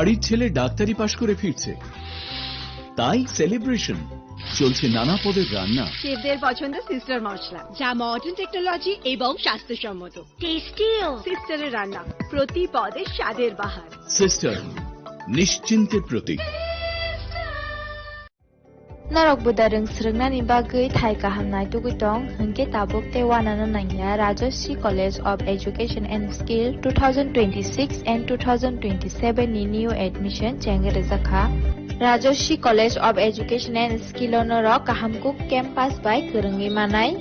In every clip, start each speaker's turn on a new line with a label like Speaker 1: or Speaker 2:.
Speaker 1: বাড়ির ছেলে ডাক্তারি পাশ করে ফিরছে, তাই সেলিব্রেশন চলছে নানা পদের রান্না।
Speaker 2: শেফদের পছন্দ সিস্টার মশলা, যা মডার্ন টেকনোলজি এবং স্বাস্থ্যসম্মত। টেস্টিও সিস্টারের রান্না, প্রতি পদে স্বাদের বাহার।
Speaker 1: Sister, নিশ্চিন্তের Pratik.
Speaker 3: Narok budareng srengna ni bagai thai kahamnai tugitong hengke tabuk te wanana nangya Rajoshi College of Education and Skill 2026 and 2027 ni new admission chengre zakha Rajoshi College of Education and Skill onorok kahamkuk campus by kerengi manai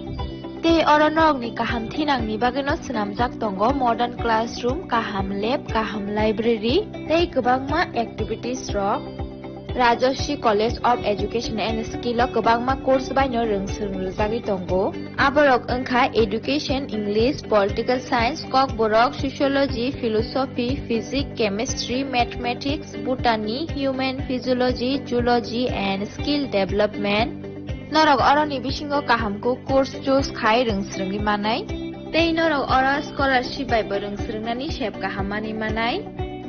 Speaker 3: te oronok ni kaham thinang ni bagino snamjak tongo modern classroom, kaham lab, kaham library tei kwbangma activities rok Rajoshi College of Education and Skill o kwbangma course baino rongsung rujagui tongo. Aborok wngkha Education, English, Political Science, Kok borok Sociology, Philosophy, Physics, Chemistry, Mathematics, Botany, Human Physiology, Zoology and Skill Development. Norok oroni bisingo kahamko course choose khai rongsrungni manai. Tei norok oro scholarship bai bo rongsrungnani sep kahamani manai.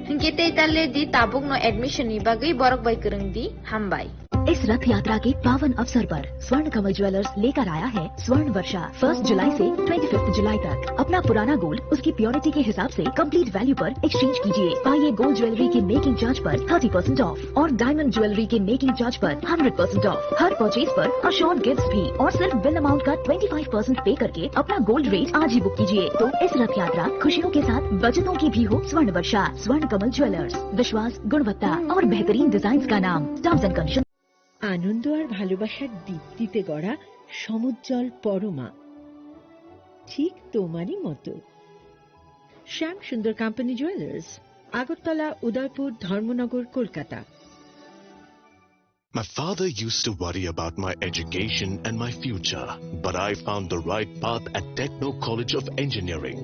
Speaker 3: Hingke tei talle di tabuk no admission ni bagai borok bai kereng di hambai.
Speaker 4: इस रथ यात्रा के पावन अवसर पर स्वर्ण Kamal jewellers लेकर आया है स्वर्ण वर्षा 1 जुलाई से 25 जुलाई तक। अपना पुराना गोल्ड उसकी प्योरिटी के हिसाब से कंप्लीट वैल्यू पर एक्सचेंज कीजिए। पाइए गोल्ड ज्वेलरी के मेकिंग चार्ज पर 30% ऑफ और डायमंड ज्वेलरी के मेकिंग चार्ज पर 100% ऑफ। हर परचेज पर अशोर्ड गिफ्ट्स भी और सिर्फ बिल अमाउंट का 25% पे करके अपना गोल्ड रेट आज ही बुक कीजिए। तो इस रथ यात्रा खुशियों के साथ बचतों की भी हो। स्वर्ण वर्षा, स्वर्ण कमल ज्वेलर्स, विश्वास, गुणवत्ता और बेहतरीन डिजाइन का नाम। Terms and condition.
Speaker 5: আনন্দ আর ভালোবাসার দীপ্তিতে গড়া সমুজ্জ্বল পরমা, ঠিক তোমারই মতো। শ্যাম সুন্দর company jewellers, Agartala, Udaipur, Dharmanagar, Kolkata.
Speaker 6: My father used to worry about my education and my future, but I found the right path at Techno College of Engineering.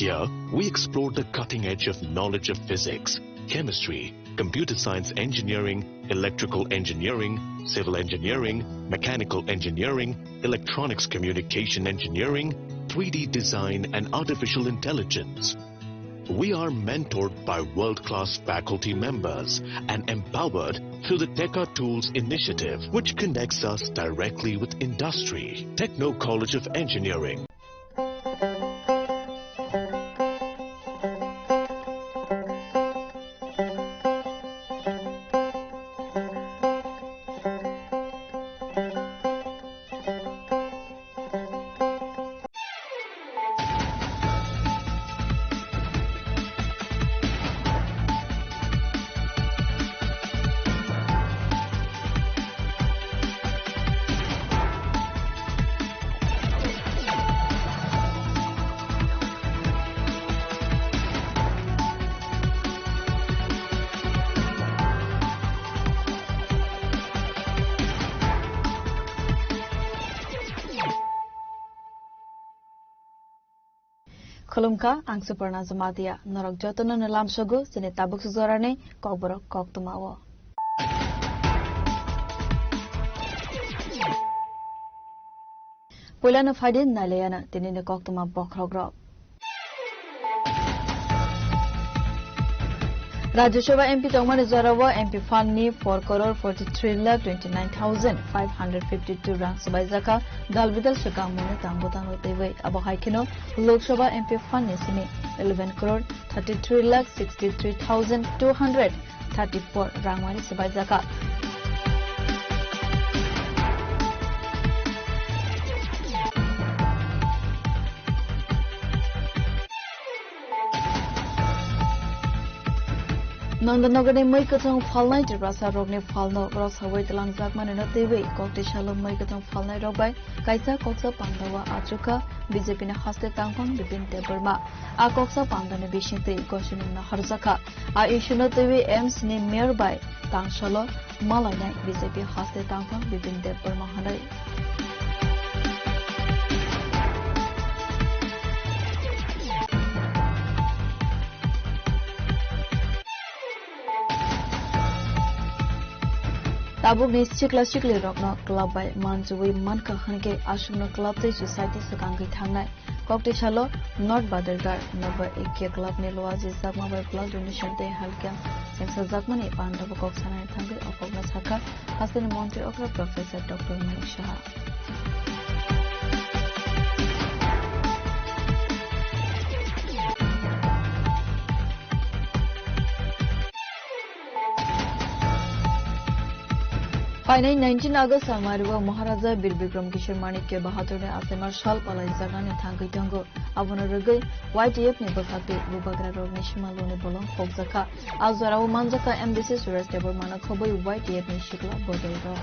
Speaker 6: Here, we explored the cutting edge of knowledge of physics, chemistry, computer science engineering, electrical engineering, civil engineering, mechanical engineering, electronics communication engineering, 3D design and artificial intelligence. We are mentored by world-class faculty members and empowered through the Teka Tools initiative, which connects us directly with industry. Techno College of Engineering.
Speaker 7: Khulumka ang Suparna Zamadia Norok Jotono Nalam Sogo sini tabuk suzorane kokborok kok tumawo. Pulana Fadin Nalayana tinine kok tuma bokrogrop. Rajya Sabha MP Tongman Zorawa MP Fund ni 4,43,29,552 rang sabai zaka dalbidal shakang mone tambutan hotewe abo haikino Lok Sabha MP Fund ni sini 11,33,63,234 rang mane sabai zaka Nandanagar mai katong falnai rasa rogne falno rasa wai telang zakman na tewe kokte shalom mai katong falnai robai kaisa koksa pandawa achuka BJP na haste tangpang bipin teberma a koksa pandane bishinte goshinu na harzaka a ishuno tewe ems ni mayor bai tangshalo malai BJP haste tangpang bipin teberma hanai Tabuk ni chikla rokno club by manjuwi manka hanke ashugno club te society sakangi thangnai kokte shalo not badargar number 1 club ne loaji sakma by blood donation te halka Sengsa Zakmani Pandava Koksana Tangi Okogna Saka Hassan Monte Okra Professor Dr. Manik Shah. Finally, 19 August Samaruwa Maharaja Bir Bikram Kishore Manikya Bahadur ne Asemar Shal Palai Zagane Thangai Tango Avonarugay YTF ne Bakate Bubagra Rog Nishimalo ne Bolong Fogzaka Azwara Manzaka MDC Suras Tebor Manakhoboy YTF ne Shikla Bodero.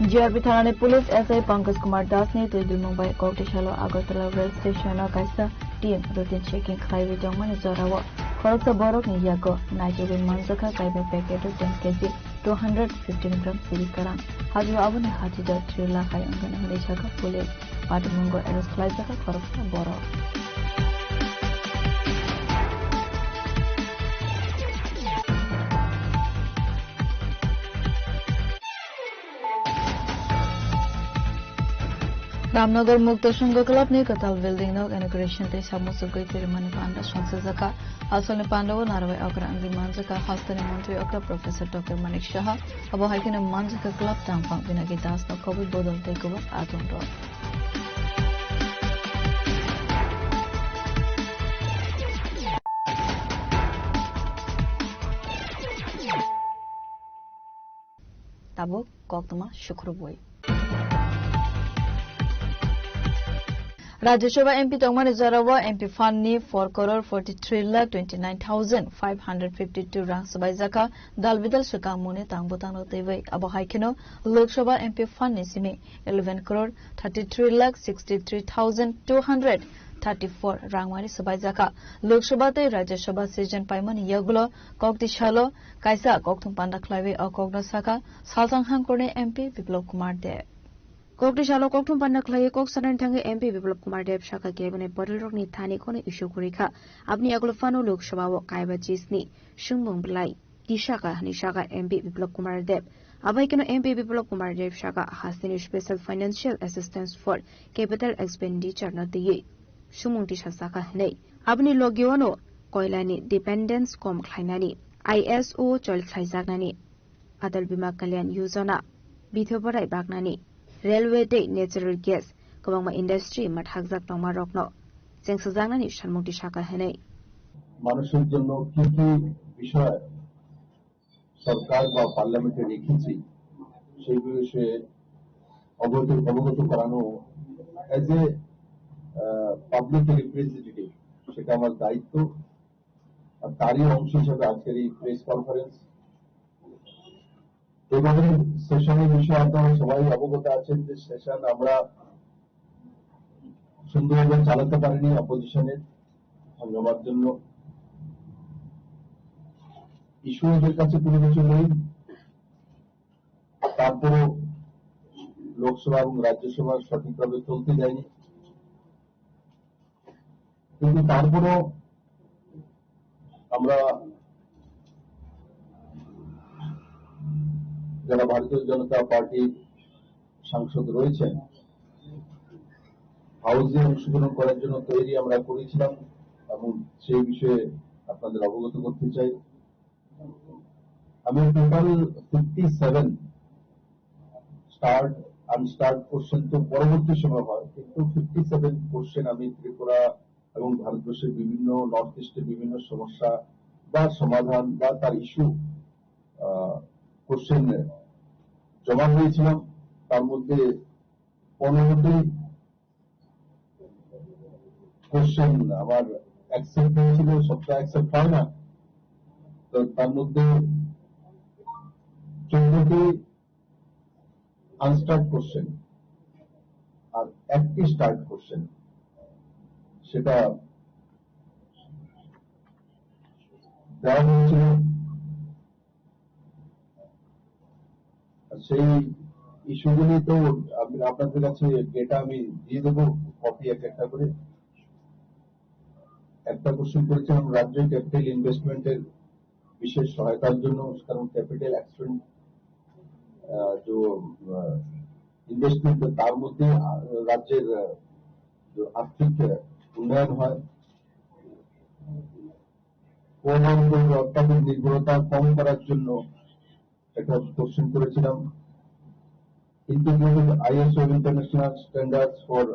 Speaker 7: JRP थाना police SI Pankaj Kumar Das ने तो मुंबई कोकटेशालो Agartala rail station कैसा team routine checking खाइवे जंगमन जोराव खरकसा बरक नियाको nitrogen मंजका काइबे packet 10 KG 215 ग्राम seize करा हाजु अबने हाजी the 3 lakh आय अंगन हने छका police पाटमुंगो arrest खाइजका खरकसा बरक रामनगर मुक्त संघ क्लब ने कताल बिल्डिंग नो इनॉग्रेशन ते सामुसुगै तिरुमनि पांडा संसदका हासलने पांडव नारवे अग्र अंग्री मानजका हस्तने मंत्री अग्र प्रोफेसर डॉक्टर मनिक शाह अब हाइकिन मानजका क्लब तांपा बिनागी दास न कबुल बदलते कुवा आतंक ताबो कोक्तमा शुक्रबोई राज्यसभा एमपी तंगमनि जरावा एमपी फंड नि 4 करोड़ 43,29,552 रां सबाइजाका दालबिदल सुका मुने तांगबोतांग तेवै अब हाइकेनो लोकसभा एमपी फंड नि सिमे 11 करोड़ 33,63,234 रां मारि सबाइजाका लोकसभा ते राज्यसभा सीजन पाइमनि यगुलो कोकदिशालो काइसा कोकथुम पांडा खलाइवे अकोगना साका सालसांग हांगकोने एमपी विप्लव कुमार देव कोकटेशालो कोकथुम पांडा खलाइए कोक सदन थांगे एमपी विप्लव कुमार देव शाखा केबने बदल रोगनि थाने कोने इशू कुरिखा अपनी अगलो फानो लोकसभा वो कायबा चीजनी शुंबुंग बलाई दिशाका हनि शाखा एमपी विप्लव कुमार देव अबैकनो एमपी विप्लव कुमार देव शाखा Hasini special financial assistance for capital expenditure न दिए शुमुंग दिशा शाखा हनै अपनी लोगियोनो कोइलानी डिपेंडेंस कम खलाइनानी आईएसओ चल खलाइजागनानी अटल बीमा कल्याण योजना बिथोबराय बागनानी रेलवे डे नेचुरल गैस कबांमा इंडस्ट्री माथागजाक तंमा रखनो जेंसजांनानि सानमुक्ति शाखा हनै
Speaker 8: মানুষের জন্য কি কি বিষয় সরকার বা পার্লামেন্টে রেখেছে সেই বিষয়ে অবগত করানো এজ এ পাবলিক রিপ্রেজেন্টেটিভ সেটা আমার দায়িত্ব আর তারই অংশ হিসেবে আজকের এই প্রেস কনফারেন্স এবারে সেশনের বিষয়ে আপনারা সবাই অবগত আছেন যে সেশন আমরা সুন্দরভাবে চালাতে পারিনি অপোজিশনের হাঙ্গামার জন্য ইস্যুদের কাছে কোনো কিছু নেই তারপরও লোকসভা এবং রাজ্যসভা সঠিকভাবে চলতে যায়নি কিন্তু তারপরও আমরা যারা ভারতীয় জনতা পার্টির সাংসদ রয়েছেন হাউসে অংশগ্রহণ করার জন্য তৈরি আমরা করেছিলাম এবং সেই বিষয়ে আপনাদের অবগত করতে চাই আমি টোটাল 57 স্টার্ট আনস্টার্ট কোশ্চেন তো পরবর্তী সময় হয় কিন্তু 57 কোশ্চেন আমি ত্রিপুরা এবং ভারতবর্ষের বিভিন্ন নর্থ ইস্টের বিভিন্ন সমস্যা বা সমাধান বা তার ইস্যু কোশ্চেন জমা হয়েছিলাম তার মধ্যে 15টি কোশ্চেন আমার অ্যাকসেপ্ট হয়েছিল সবটা অ্যাকসেপ্ট হয় না তো তার মধ্যে 14টি আনস্টার্ট কোশ্চেন আর একটি স্টার্ট কোশ্চেন সেটা দেওয়া হয়েছিল সেই ইস্যুগুলি তো আপনাদের কাছে ডেটা আমি দিয়ে দেবো কপি একটা করে একটা কোশ্চেন করেছিলাম রাজ্য ক্যাপিটাল ইনভেস্টমেন্টের বিশেষ সহায়তার জন্য কারণ ক্যাপিটাল जो ইনভেস্টমেন্ট তার মধ্যে রাজ্যের আর্থিক উন্নয়ন হয়, অত্যাধিক নির্ভরতা কম করার জন্য একটা কোশ্চেন করেছিলাম। Integrated ISO international standards for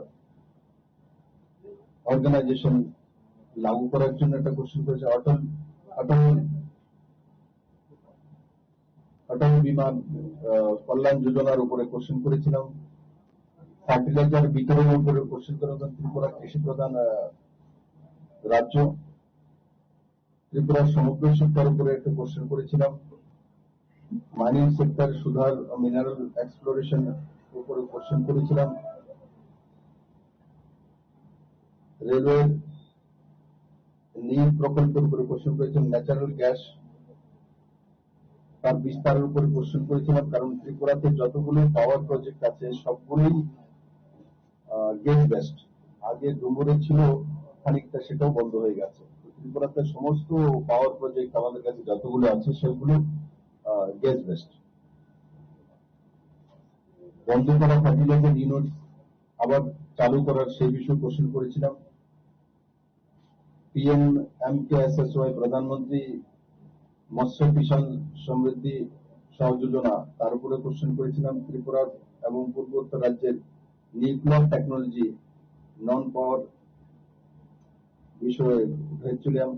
Speaker 8: organisation লাগু করার জন্য একটা কোশ্চেন করেছে। অটল বীমা কল্যাণ যোজনার উপরে কোশ্চেন করেছিলাম। ফার্টিলাইজার বিতরণের উপরে কোশ্চেন করেছিলাম। ত্রিপুরা কৃষি প্রধান রাজ্য, ত্রিপুরার সমগ্র শিক্ষার উপরে একটা কোশ্চেন করেছিলাম। মাইনিং সেক্টর সুধার মিনারেল এক্সপ্লোরেশন উপরে কোশ্চেন করেছিলাম। রেলওয়ে নীল প্রকল্পের উপরে কোশ্চেন করেছিলাম। ন্যাচারাল গ্যাস তার বিস্তারের উপরে কোশ্চেন করেছিলাম, কারণ ত্রিপুরাতে যতগুলো পাওয়ার প্রজেক্ট আছে সবগুলোই গ্যাস বেসড। আগে ডুমুরে ছিল খানিকটা, সেটাও বন্ধ হয়ে গেছে। ত্রিপুরাতে সমস্ত পাওয়ার প্রজেক্ট আমাদের কাছে যতগুলো আছে সেগুলো গ্যাস বেসড। বন্ধ করা ফার্টিলাইজার ইউনিট আবার চালু করার সেই বিষয়ে কোশ্চেন করেছিলাম। PMMKSSY প্রধানমন্ত্রী মৎস্য কিষাণ সমৃদ্ধি সহযোজনা তার উপরে কোশ্চেন করেছিলাম। ত্রিপুরা এবং পূর্বোত্তর রাজ্যের নিউক্লিয়ার টেকনোলজি নন পাওয়ার বিষয়ে উঠেছিলাম।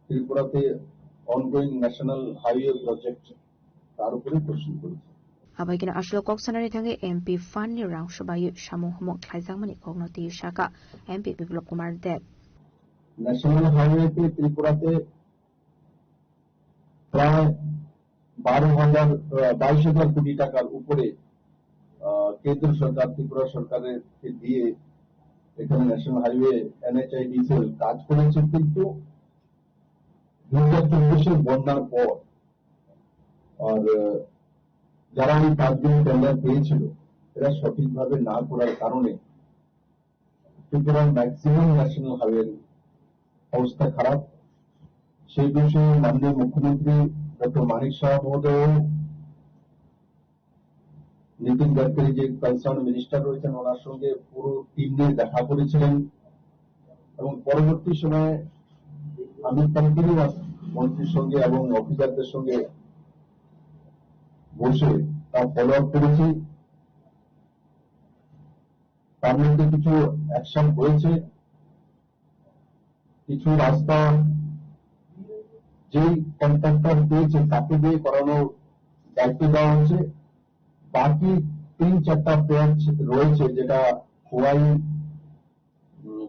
Speaker 8: ত্রিপুরাতে অনগোয়িং ন্যাশনাল হাইওয়ে প্রজেক্ট তার উপরে কোশ্চেন করেছি।
Speaker 3: Abaigina ashlo koksanari thangi MP Fanni Rang Shabayu Shamu Humok Thlaijangmani Kognoti Shaka MP Biplop Kumar Deb
Speaker 8: national হাইওয়েতে ত্রিপুরাতে প্রায় 22,000 কোটি টাকার উপরে কেন্দ্র সরকার ত্রিপুরা সরকারের দিয়ে এখানে ন্যাশনাল হাইওয়ে NHIDCL কাজ করেছে। কিন্তু 2024 বন্যার পর আর যারা এই কাজগুলো টেন্ডার পেয়েছিল এরা সঠিকভাবে না করার কারণে ত্রিপুরার ম্যাক্সিমাম ন্যাশনাল হাইওয়ের অবস্থা খারাপ। সেই বিষয়ে মাননীয় মুখ্যমন্ত্রী ডক্টর মানিক শাহ মহোদয়, নীতিন গডকরি যে কনসার্ন মিনিস্টার রয়েছেন ওনার সঙ্গে পুরো টিম নিয়ে দেখা করেছিলেন এবং পরবর্তী সময়ে আমি কন্টিনিউয়াস মন্ত্রীর সঙ্গে এবং অফিসারদের সঙ্গে বসে তা ফলো আপ করেছি। তার মধ্যে কিছু অ্যাকশন হয়েছে। কিছু রাস্তা যেই কন্ট্রাক্টর পেয়েছে তাকে দিয়ে করানোর দায়িত্ব দেওয়া হয়েছে। বাকি 3-4টা পেজ রয়েছে যেটা খোয়াই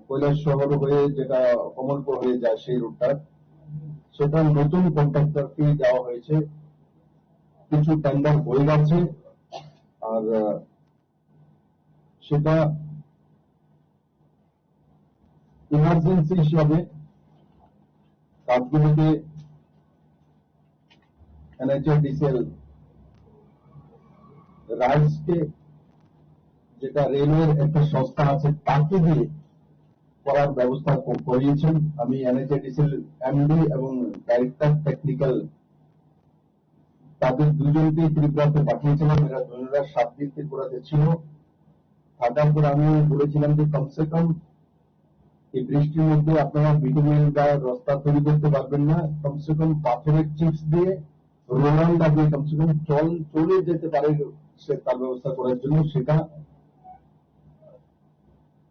Speaker 8: কৈলাস শহর হয়ে যেটা কমলপুর হয়ে যায় সেই রুটটা, সেটা নতুন কন্ট্রাক্টরকে দেওয়া হয়েছে। কিছু টেন্ডার হয়ে গেছে আর সেটা ইমার্জেন্সি হিসাবে কাজগুলিতে NHIDCL রাইটসকে যেটা রেলওয়ের একটা সংস্থা আছে তাকে দিয়ে করার ব্যবস্থা করিয়েছেন। আমি NHIDCL MD এবং ডাইরেক্টর টেকনিক্যাল তাদের দুজনকেই ত্রিপুরাতে পাঠিয়েছিলাম। এরা 2007 দিন ত্রিপুরাতে ছিল। থাকার পর আমি বলেছিলাম যে কমসে কম এই বৃষ্টির মধ্যে আপনারা বিটুমিন বা রাস্তা তৈরি করতে পারবেন না, কমসে কম পাথরের চিপস দিয়ে রোলার লাগিয়ে কমসে কম চলে যেতে পারে সে তার ব্যবস্থা করার জন্য। সেটা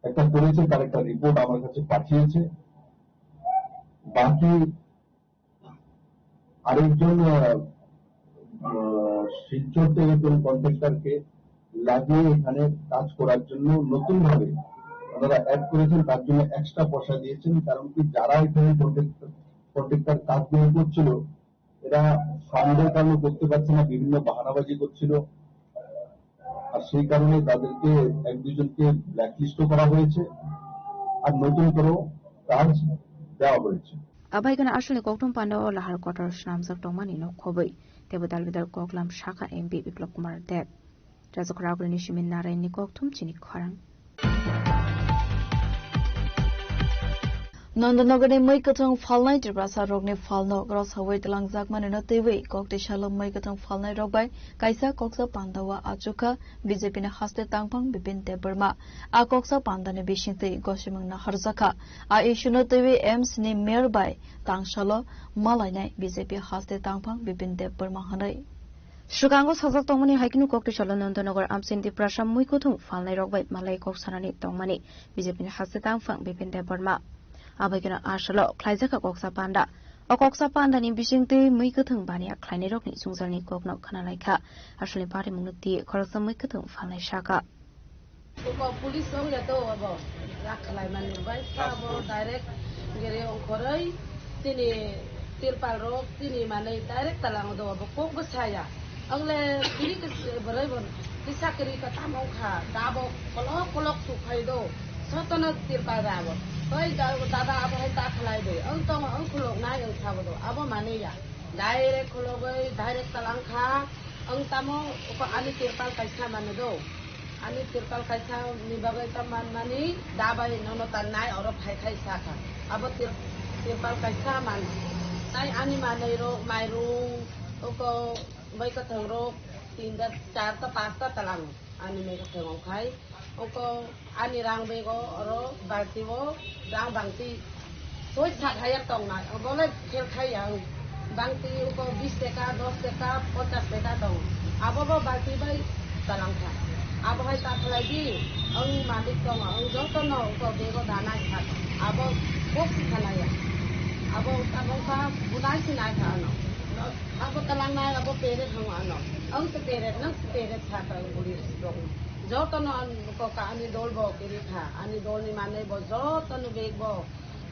Speaker 8: একটা করেছে, তার একটা রিপোর্ট আমার কাছে পাঠিয়েছে। বাকি আরেকজন শিলচর থেকে কোন কন্ট্রাক্টরকে লাগিয়ে এখানে কাজ করার জন্য নতুন ভাবে ওনারা অ্যাড করেছেন, তার জন্য এক্সট্রা পয়সা দিয়েছেন। কারণ কি যারা এখানে কন্ট্রাক্টর কাজগুলো করছিল এরা ফান্ডের কারণে করতে পারছে না, বিভিন্ন বাহানাবাজি করছিল, আর সেই কারণে তাদেরকে 1-2 জনকে ব্ল্যাকলিস্টও করা হয়েছে আর নতুন করেও কাজ দেওয়া হয়েছে।
Speaker 3: Abaigina ashlo koktum pando lahar quarter shnamzak tongmani no khoboi tebudal bidar koklam Shaka MP Biplop Kumar Deb Razokragri Nishimin Narayan ni koktum chini kharang
Speaker 7: Nandanagar mai katong falnai tibrasa rogni falno gros hawai telangjak manino tewe kokte shalom mai katong falnai rogbai kaisa koksa pandawa achuka BJP na haste tangpang bipin te burma a koksa pandane bishinte goshimang na harjaka a ishuno tewe ems ni mayor bai tangshalo malainai BJP haste tangpang bipin te burma hanai Shukango sajak tongmani haikinu kokte shalom nandanagar amsinti prasam mui kuthung falnai rogbai malai koksanani tongmani BJP na haste tangpang bipin te burma Abagina Ashalo, Klaizaka Koksa Panda, or Koksa Panda in Bishingte, Mikatung Bania, Kleinirokni, Sungzani Kokno, Kanalaika, Ashli Party Munuti, Korosam Mikatung, Fanai Shaka.
Speaker 9: Police song that over Lakalaiman, Vice direct, Gere on Korai, Tini, Tilparo, Tini Mane, direct Alangdo, Focus Haya, Ungle, Philippus Barabon, Tisakari Katamoka, Dabo, Kolok to Kaido, Sotana Tilparavo. Hoi dada abo hai ta khalai de antong ang khulok nai ang thabado abo mane ya direct khulogoi direct talang kha ang tamo ko ani tirpal kaisa mane do ani tirpal kaisa ni bagai taman mani dabai nono tan nai oro phai khai sa kha abo tirpal kaisa man nai ani mane ro mai ru ko bai ka thang ro 3 ta 4 ta 5 ta talang ani me ka thang khai Oko ani rang bego oro baltiwo rang bangti soi that hayat tong na bole khel khai yang bangti oko 20 taka 10 taka 50 taka tong abo bo balti bai talang kha abo hai ta khlai di ang malik tong ang jo to no oko bego dana kha abo kok khana ya abo ka bunai sinai kha no abo talang na abo pere thang ano ang pere nang pere kha ta uri rong Jotono ko ka ani dolbo kiritha ani dolni mane bo jotono begbo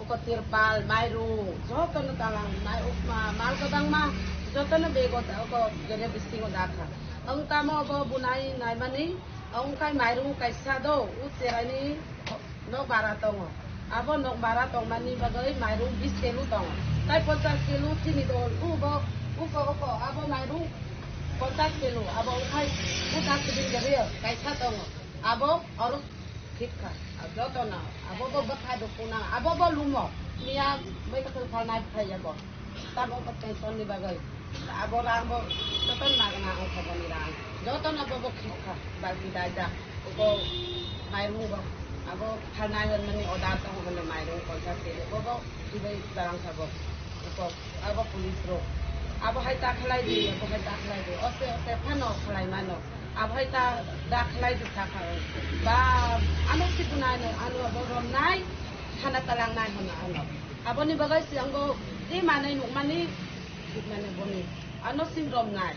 Speaker 9: ko tirpal mairu jotono talang mai upma mal kadang ma jotono bego ta ko gene bistingo dakha ang tamo bo bunai nai mani ang kai mairu kaisa do uterani no baratongo abo no baratong mani bagai mairu 20 kilo tong kai 50 kilo tini dol ubo uko abo mairu 50 kilo abo khai utak din gariyo kaisa tong abo oro khikha abo to na abo bo bakha do kuna abo bo lumo mia bai ka thal nai khai jabo tabo ka tension ni bagai abo rambo toton na na o khabo ni rang do to na bo khikha bagi daja ko mai mu bo abo thal nai hon mani order tong hon mai ro ko sa te bo ibai tarang sabo ko abo police ro abo hai ta khalai di ose phano khalai mano abo hai ta da khalai di sa kha ba anu sipunai no anu abo rom nai khana talang nai hono anu abo ni bagai sianggo di manai nu mani mane boni anu sim rom nai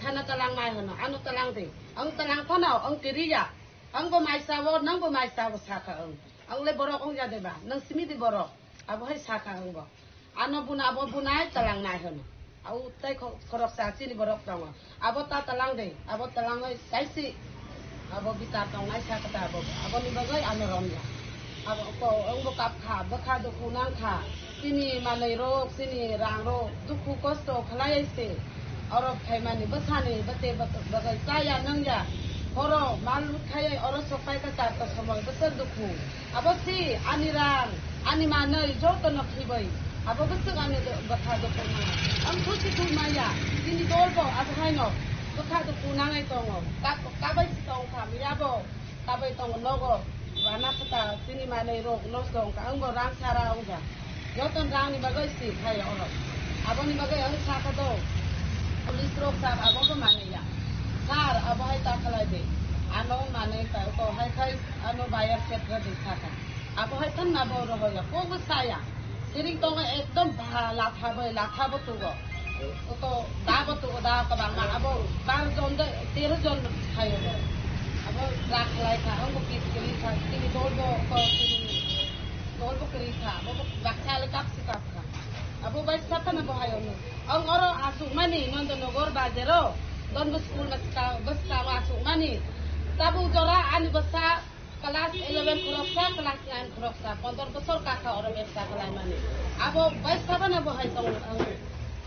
Speaker 9: khana talang nai hono anu talang di ang talang phano ang kiriya ang bo mai sawo nang bo mai sawo sa kha ang le borok ong ja de ba nang simi di borok abo hai sa kha ang bo anu buna abo bunai talang nai hono Au tai korok saksi ni borok tong abo ta talang de abo talang ai saisi abo bita tong nai sa kata abo ni bagai anu rom ya abo ko ang bo kap kha ba kha do kunang kha sini manai ro sini rang ro dukhu kosto khlai se oro khai mani basani bate bagai saya nang ya horo mal khai oro sopai ka tar ta samoi basar dukhu abo si ani rang ani manai jo to no khibai abo betul ane bakha do kunang am thusi tu maya ini dolbo abo haino bakha do kunang ai tongo ka bai tong kha miya bo ka bai tong logo wana kata sini mane ro no song ka ang rang sara uga yoton rang ni bagai si khai oro abo ni bagai ang sa ka do police ro sa abo ko mane ya sar abo hai ta khalai de ano mane ka ko hai khai ano bayar setra de sa ka abo hai tan na bo ro ya ko saya Siring tong ekdom latha tu go. Oto da ka bang abo bar jon de 13 jon khayo go. Abo rak lai ka ang ko kis kri tha tini dolbo kri tha abo bakha le kap si kap kha. Abo bai sata na bahayo no. Ang oro asu mani nondo nogor bajero don school na bas ka asu mani. Tabu jora ani basa kelas 11 kuroksa kelas 9 kuroksa 15 besar kakak orang biasa kelai mani abo baik saban abo hai tong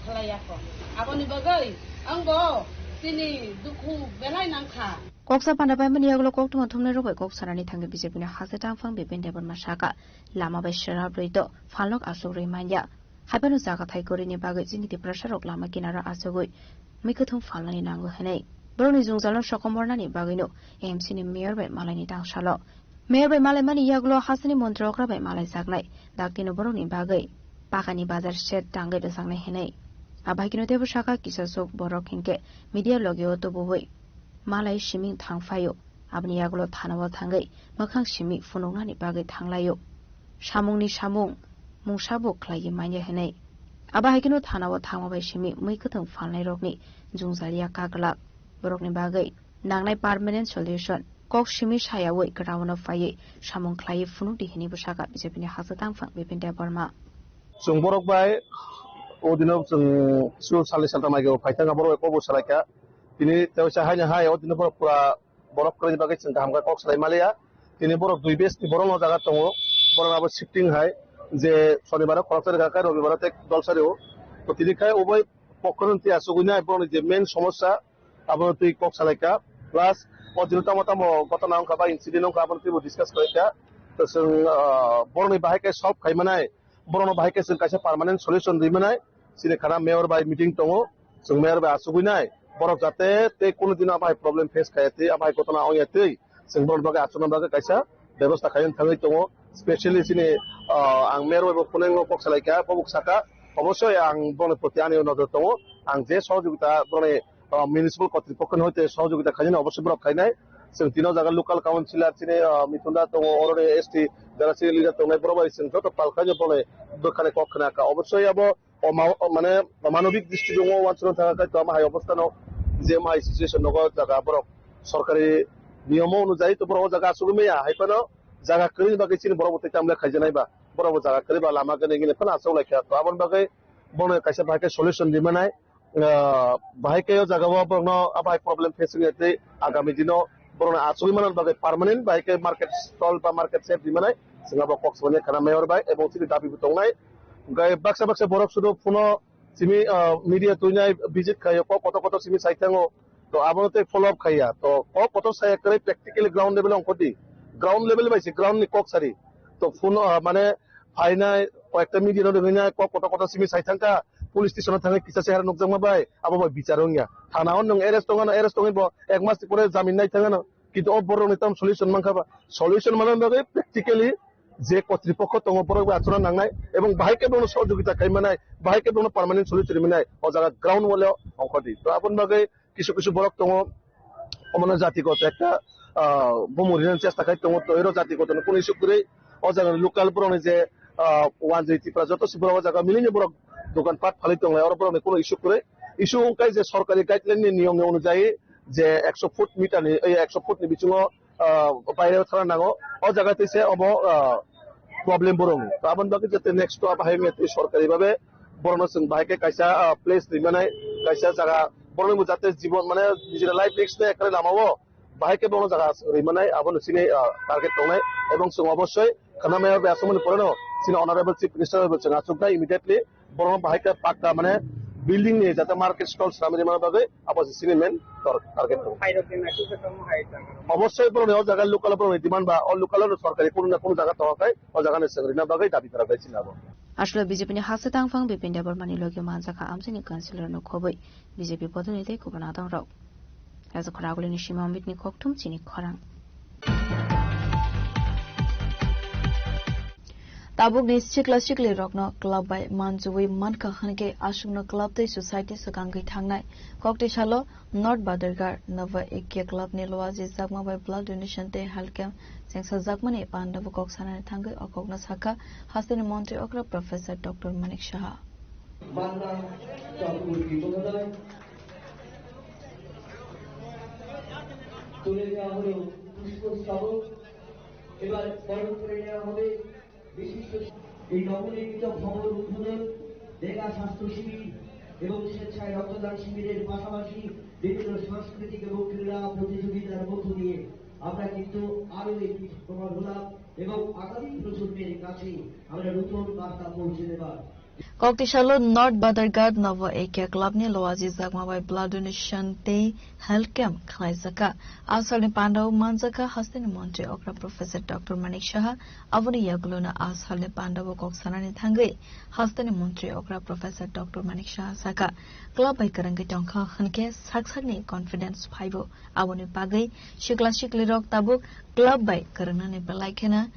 Speaker 9: kelai ako abo ni bagai ang bo sini dukhu belai nang kha
Speaker 7: koksa pandabai mani yagulo koktuma thumne robai koksarani thange BJP ni hase tangfang bipin debon masaka lama bai shara brido phalok asogri manya habanu jaga thai kori ni bagai jiniti prasharok lama kinara asogoi mikuthum phalani nango henai boroni jungjalon sokomorna ni bagino AMC ni mayor bai malai tangsalo mayor bai malai mani yagulo hasani montrokra bai malai jagnai dakino boroni bagai pakani bazar shed tangai besangnai henai abakino tebo shaka kisasok borok hinke media logio to boi malai shiming thangfayo abni yagulo thanawa thangai makhang shimi funongnani bagai thanglayo samungni samung mungsabo khlai manya henai abahikino thanawa thangmabai shimi muikuthung phalnai rokni jungjalia kagla borokni bagai nangnai permanent solution kok shimi sayawoi grauna faye samung khlai funudi hini busaka BJP ni hasatang phang bipin deborma
Speaker 10: जों बरक bye अदिनो जों सु साले सालता माइगो फाइथांगा बरक को बसलायका तिनि तेवसा हायना हाय अदिनो बरक पुरा बरक करनि बागै जों गाहामगा कक सलाय मालिया तिनि बरक दुइ बेस नि बरक न जागा दङ बरकआबो शिफ्टिं हाय जे शनिबार खरसर गाका रबिबार tek दलसारिओ तो तिनि खाय अबै पकरनति आसुगुना बरक जे मेन समस्या आबो तुइ कक सलायका प्लस अदिनो तमतम घटना अंका बा इन्सिडेन्ट अंका आबो तिबो डिसकास करैका तो जों बरकनि बाहायके सल्भ खायमानाय बरनो बाहायके जों कासे पार्मानेंट सल्यूशन दिमानाय सिने खाना मेयर बाय मीटिंग दङो जों मेयर बाय आसुगुनाय बरक जाते ते कोनो दिन बाहाय प्रॉब्लेम फेस खायते बाहाय घटना अयाते जों बरन बागै आसुना बागै कायसा व्यवस्था खायन थाङै दङो स्पेशली सिने आं मेयर बाय फनेंगो पक्षलायका पबुक साका अवश्य आं बरनो प्रति आनि नजर दङो आं जे सहयोगिता बरने म्युनिसिपल कर्तृपक्षनि होते सहयोगिता खायन अवश्य बरक खायनाय जों तिनो जागा लोकाल काउन्सिलर सिने मिथुनदा दङ अरने एसटी যারা সিনিয়র লিডার তোমরা বরাবর সিনতো তো পালখাজে বলে দোকানে কখনা কা অবশ্যই আবো মানে মানবিক দৃষ্টি দङ ওয়ানসন থাকা তো আমার অবস্থানো যে মাই সিচুয়েশন নগ জায়গা বড় সরকারি নিয়ম অনুযায়ী তো বড় জায়গা আসুমেয়া হাইপানো জায়গা করি বাকি সিন বড় বতে আমরা খাইজানাইবা বড় জায়গা করি বা লামা গনে গিনে ফনা আসौ লাইকা তো আবন বাকি বনে কাইসা বাকি সলিউশন দিমানাই বাহাইকে জায়গাও বড় আবাই প্রবলেম ফেসিং এতে আগামী দিনো बरना आसुइ मानन बागै पार्मानेंट बाइके मार्केट स्टल बा मार्केट सेट दिमानाय जोंहा कक्सबारनि खाना मेयर बाय एबं सिनि दाबिबो दंनाय गाय बाक्सा बाक्सा बरक सुदो फुनो सिमी मीडिया तुइनाय विजिट खायो कत कत सिमी साइथांगो तो आबनते फॉलो अप खाया तो कत साय करे प्रैक्टिकली ग्राउंड लेवल अंकति ग्राउंड लेवल बायसे ग्राउंड नि कक्सारि तो फुनो माने फाइनाय कयेकटा मीडिया दङैना कत कत सिमी साइथांका पुलिस स्टेशन थाङै किसा सेहार नगजमा बाय आबो बाय बिचारंगिया थानाव नों एरेस्ट दङो एक मास परे जामिन नाय थाङो किन्तु अब बरनि तम सल्यूशन मानखाबा सल्यूशन मानन बागै प्रेक्टिकली जे कर्तृपक्ष दङ बरक आचरण नांनाय एवं बाहायके दङ सहयोगिता खायमानाय बाहायके दङ पार्मानेंट सल्यूशन मिनाय अ जागा ग्राउंड वाले अंकति तो आबन बागै किछु किछु बरक दङ अमन जातिगत एकटा बमुरिन चेष्टा खाय दङ तो एरो जातिगत कोन इस्यु करे अ जागा लोकाल बरनि जे वान जैतिफ्रा जत सिबराव जागा मिलिने बरक দোকান পাট ফালি দङ और बरनि कोन इस्यु करे इस्यु अंकाय जे सरकारि गाइडलाइन नि नियम अनुযায়ী जे 100 फुट मिटारनि 100 फुटनि बिथिङाव बायरायाव थाना नांगौ अ जायगाते से अब प्रब्लेम बरं तो आबन बाकी जते नेक्स्ट तो बाहाय मेते सरकारि भाबे बरनो जों बाहायके कायसा प्लेस दिमानाय कायसा जागा बरनो जाते जीवन माने निजेरा लाइफ रिस्क ने एकरे लामावो बाहायके बरनो जागा रिमानाय आबन सिने टारगेट दंनाय एवं जों अवश्य खाना मेयर बे आसामनि परनो सिने अनारेबल चीफ मिनिस्टार बे जों आसुकना इमिडिएटली बरनो बाहायके पाक्का माने बिल्डिंग नि जाते मार्केट स्टल सामने माने बागै आबो सिने मेन टारगेट दं अवश्य बरनो जागा लोकाल बरनो डिमान्ड बा अल लोकाल सरकारि कोन ना कोन जागा तवाखाय अ जागानि सेंग्रिना बागै दाबि खालामबाय सिनाबो
Speaker 7: আসলে বিজেপি নি হাসে তাংফাং বিপিন দেবরমানি লগি মানজাকা আমসিনি কাউন্সিলর ন খবই বিজেপি পদনিতে কুবনা দংরাও রাজ খরাগুলিনি সীমা অমিতনি খকথুম চিনি খরাং tabuk ni sikli rokno club by manjuwi manka khanke asungno club te society sakangai thangnai kokte shalo north badargar nova ekya club ni loaji zakma by blood donation te halkam sengsa zakmani pandav koksana thangai okokna saka hasini mantri okra professor dr manik shaha banda tabuk ki bonodai tule ja holo pushpo sabuk ebar পরম করে নেওয়া হবে বিশিষ্ট এই নবনির্মিত ভবন উদ্বোধন mega স্বাস্থ্য শিবির এবং স্বেচ্ছায় রক্তদান শিবিরের পাশাপাশি বিভিন্ন সাংস্কৃতিক এবং ক্রীড়া প্রতিযোগিতার মধ্য দিয়ে আমরা কিন্তু আরো একটি প্রমাণ হলাম এবং আগামী প্রজন্মের কাছে আমরা নতুন বার্তা পৌঁছে দেবার Koktisalo North Badargad Novo Eke Club ni Loazi Zagmabai Blood Donation Day Health Camp Khlaisaka Asal Pandau Manzaka Hastin Monte Okra Professor Dr. Manik Shah Avuni Yagluna Asal Pandau Koksanani Thangai Hastin Monte Okra Professor Dr. Manik Shah Saka Club by Karangi Tonka Hanke Saksani Confidence Paibo Avuni Pagai Shikla Shikli Rock Tabuk Club by Karanani Balaikena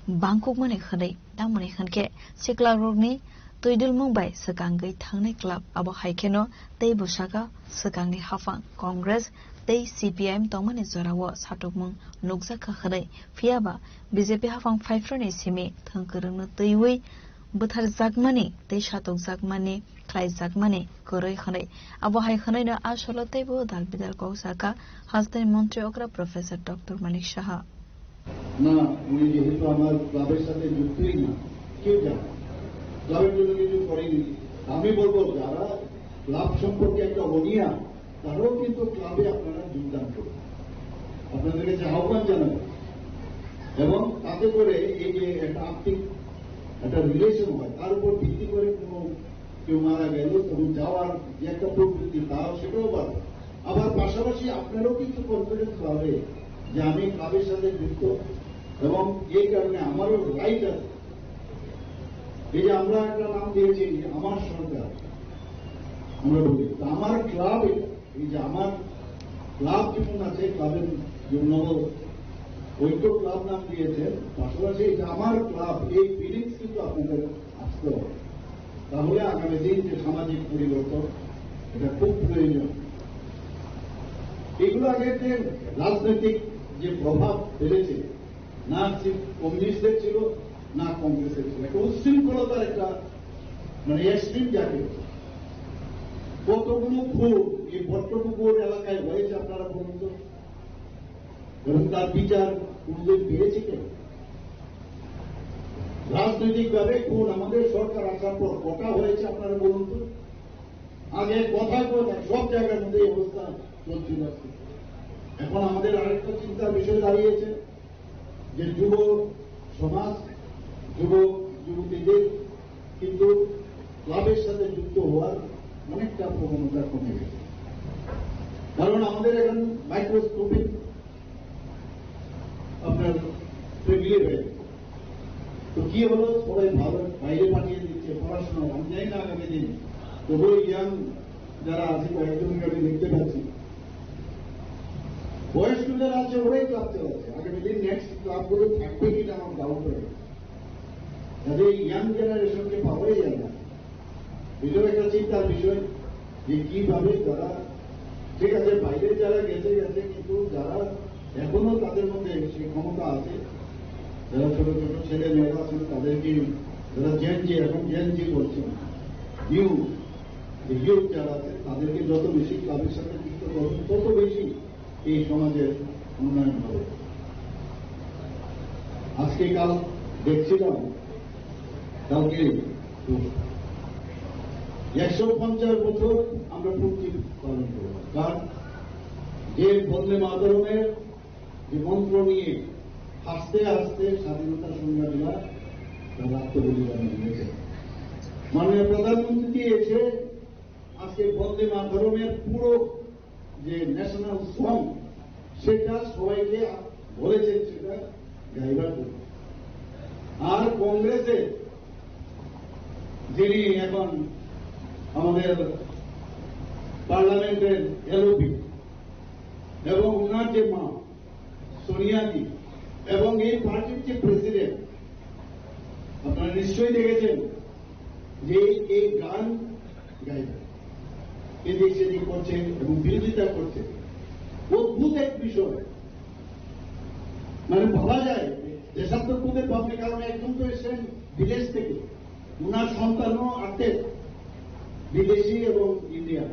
Speaker 7: Bangkok Mani Khadai Damani Hanke Shikla Rogni Tuidul Mumbai Sekangai Thangnai Club Abo Haikeno Tei Busaka Sekangai Hafang Congress Tei CPM Tongmani Zorawo Satokmung Nukzaka Khadai Fiaba BJP Hafang Faifrani Simi Thangkarung Teiwi Buthar Zakmani Tei Shatok Zakmani Klai Zakmani Koroi Khadai Abo Haikanai na Asholo Teibo Dal Bidal Kosaka Hastan Montre Okra Professor Dr. Manik Shah
Speaker 11: না উনি যেহেতু আমার ক্লাবের সাথে যুক্তই না কেউ জানে ক্লাবের জন্য কিছু করেনি আমি বলবো যারা ক্লাব সম্পর্কে একটা অনিয়া তারাও কিন্তু ক্লাবে আপনারা যোগদান করুন আপনাদের কাছে আহ্বান জানাবেন এবং তাতে করে এই যে একটা আর্থিক একটা রিলেশন হয় তার উপর ভিত্তি করে কোনো কেউ মারা গেল তখন যাওয়ার যে একটা প্রবৃত্তি তাও সেটাও বাড়বে আবার পাশাপাশি আপনারাও কিছু কনফিডেন্স পাবে যে আমি ক্লাবের সাথে যুক্ত এবং এই কারণে আমারও রাইট আছে এই যে আমরা একটা নাম দিয়েছি আমার সরকার আমরা বলি আমার ক্লাব এই যে আমার ক্লাব যেমন আছে ক্লাবের জন্য ঐক্য ক্লাব নাম দিয়েছেন পাশাপাশি এটা আমার ক্লাব এই ফিলিংস কিন্তু আপনাদের আসতে হবে তাহলে আগামী দিন যে সামাজিক পরিবর্তন এটা খুব প্রয়োজন এগুলো আগের যে রাজনৈতিক যে প্রভাব ফেলেছে না কমিউনিস্টদের ছিল না কংগ্রেসের ছিল একটা উচ্ছৃঙ্খলতার একটা মানে এক্সট্রিম যাকে কতগুলো ভোট এই ভট্টপুকুর এলাকায় হয়েছে আপনারা বলুন তো এবং তার বিচার কোনদিন পেয়েছে কেন রাজনৈতিকভাবে কোন আমাদের সরকার আসার পর কটা হয়েছে আপনারা বলুন তো আগে কথা সব জায়গার মধ্যে এই অবস্থা চলছিল এখন আমাদের আরেকটা চিন্তার বিষয় দাঁড়িয়েছে যে যুব সমাজ যুবক যুবতীদের কিন্তু ক্লাবের সাথে যুক্ত হওয়ার অনেকটা প্রবণতা কমে গেছে কারণ আমাদের এখন মাইক্রোস্কোপিক আপনার প্রেমিয়ে হয়ে তো কি হলো সবাই ভালো বাইরে পাঠিয়ে দিচ্ছে পড়াশোনা আমি জানি না আগামী দিন তবুও ইয়াং যারা আছে কয়েকজনকে আমি দেখতে পাচ্ছি বয়স্ক যারা আছে ওরাই ক্লাব চালাচ্ছে আগামী দিন নেক্সট ক্লাবগুলো থাকবে কিনা আমার ডাউট হয়ে যাতে ইয়াং জেনারেশনকে পাওয়াই যায় না এটাও একটা চিন্তার বিষয় যে কিভাবে যারা ঠিক আছে বাইরে যারা গেছে গেছে কিন্তু যারা এখনো তাদের মধ্যে সেই ক্ষমতা আছে যারা ছোট ছোট ছেলে মেয়েরা আছেন তাদেরকে যারা জেনজি এখন জেনজি বলছেন ইউথ যারা আছে তাদেরকে যত বেশি ক্লাবের সাথে যুক্ত করবেন তত বেশি এই সমাজের উন্নয়ন হবে আজকে কাল দেখছিলাম কালকে 150 বছর আমরা পূর্তি পালন করব কারণ যে বন্দে মাতরমের যে মন্ত্র নিয়ে হাসতে হাসতে স্বাধীনতা সংগ্রামীরা তার আত্মবলিদান দিয়েছে মাননীয় প্রধানমন্ত্রী এসে আজকে বন্দে মাতরমের পুরো যে ন্যাশনাল সং সেটা সবাইকে বলেছেন সেটা গাইবার জন্য আর কংগ্রেসের যিনি এখন আমাদের পার্লামেন্টের এলওপি এবং ওনার যে মা সোনিয়াজি এবং এই পার্টির যে প্রেসিডেন্ট আপনারা নিশ্চয়ই দেখেছেন যে এই গান গাইবেন এদিক সেদিক করছে এবং বিরোধিতা করছে অদ্ভুত এক বিষয় মানে ভাবা যায় দেশাত্মবোধের ভাবনে কারণে একজন তো এসেছেন বিদেশ থেকে উনার সন্তানও আর্থেক বিদেশি এবং ইন্ডিয়া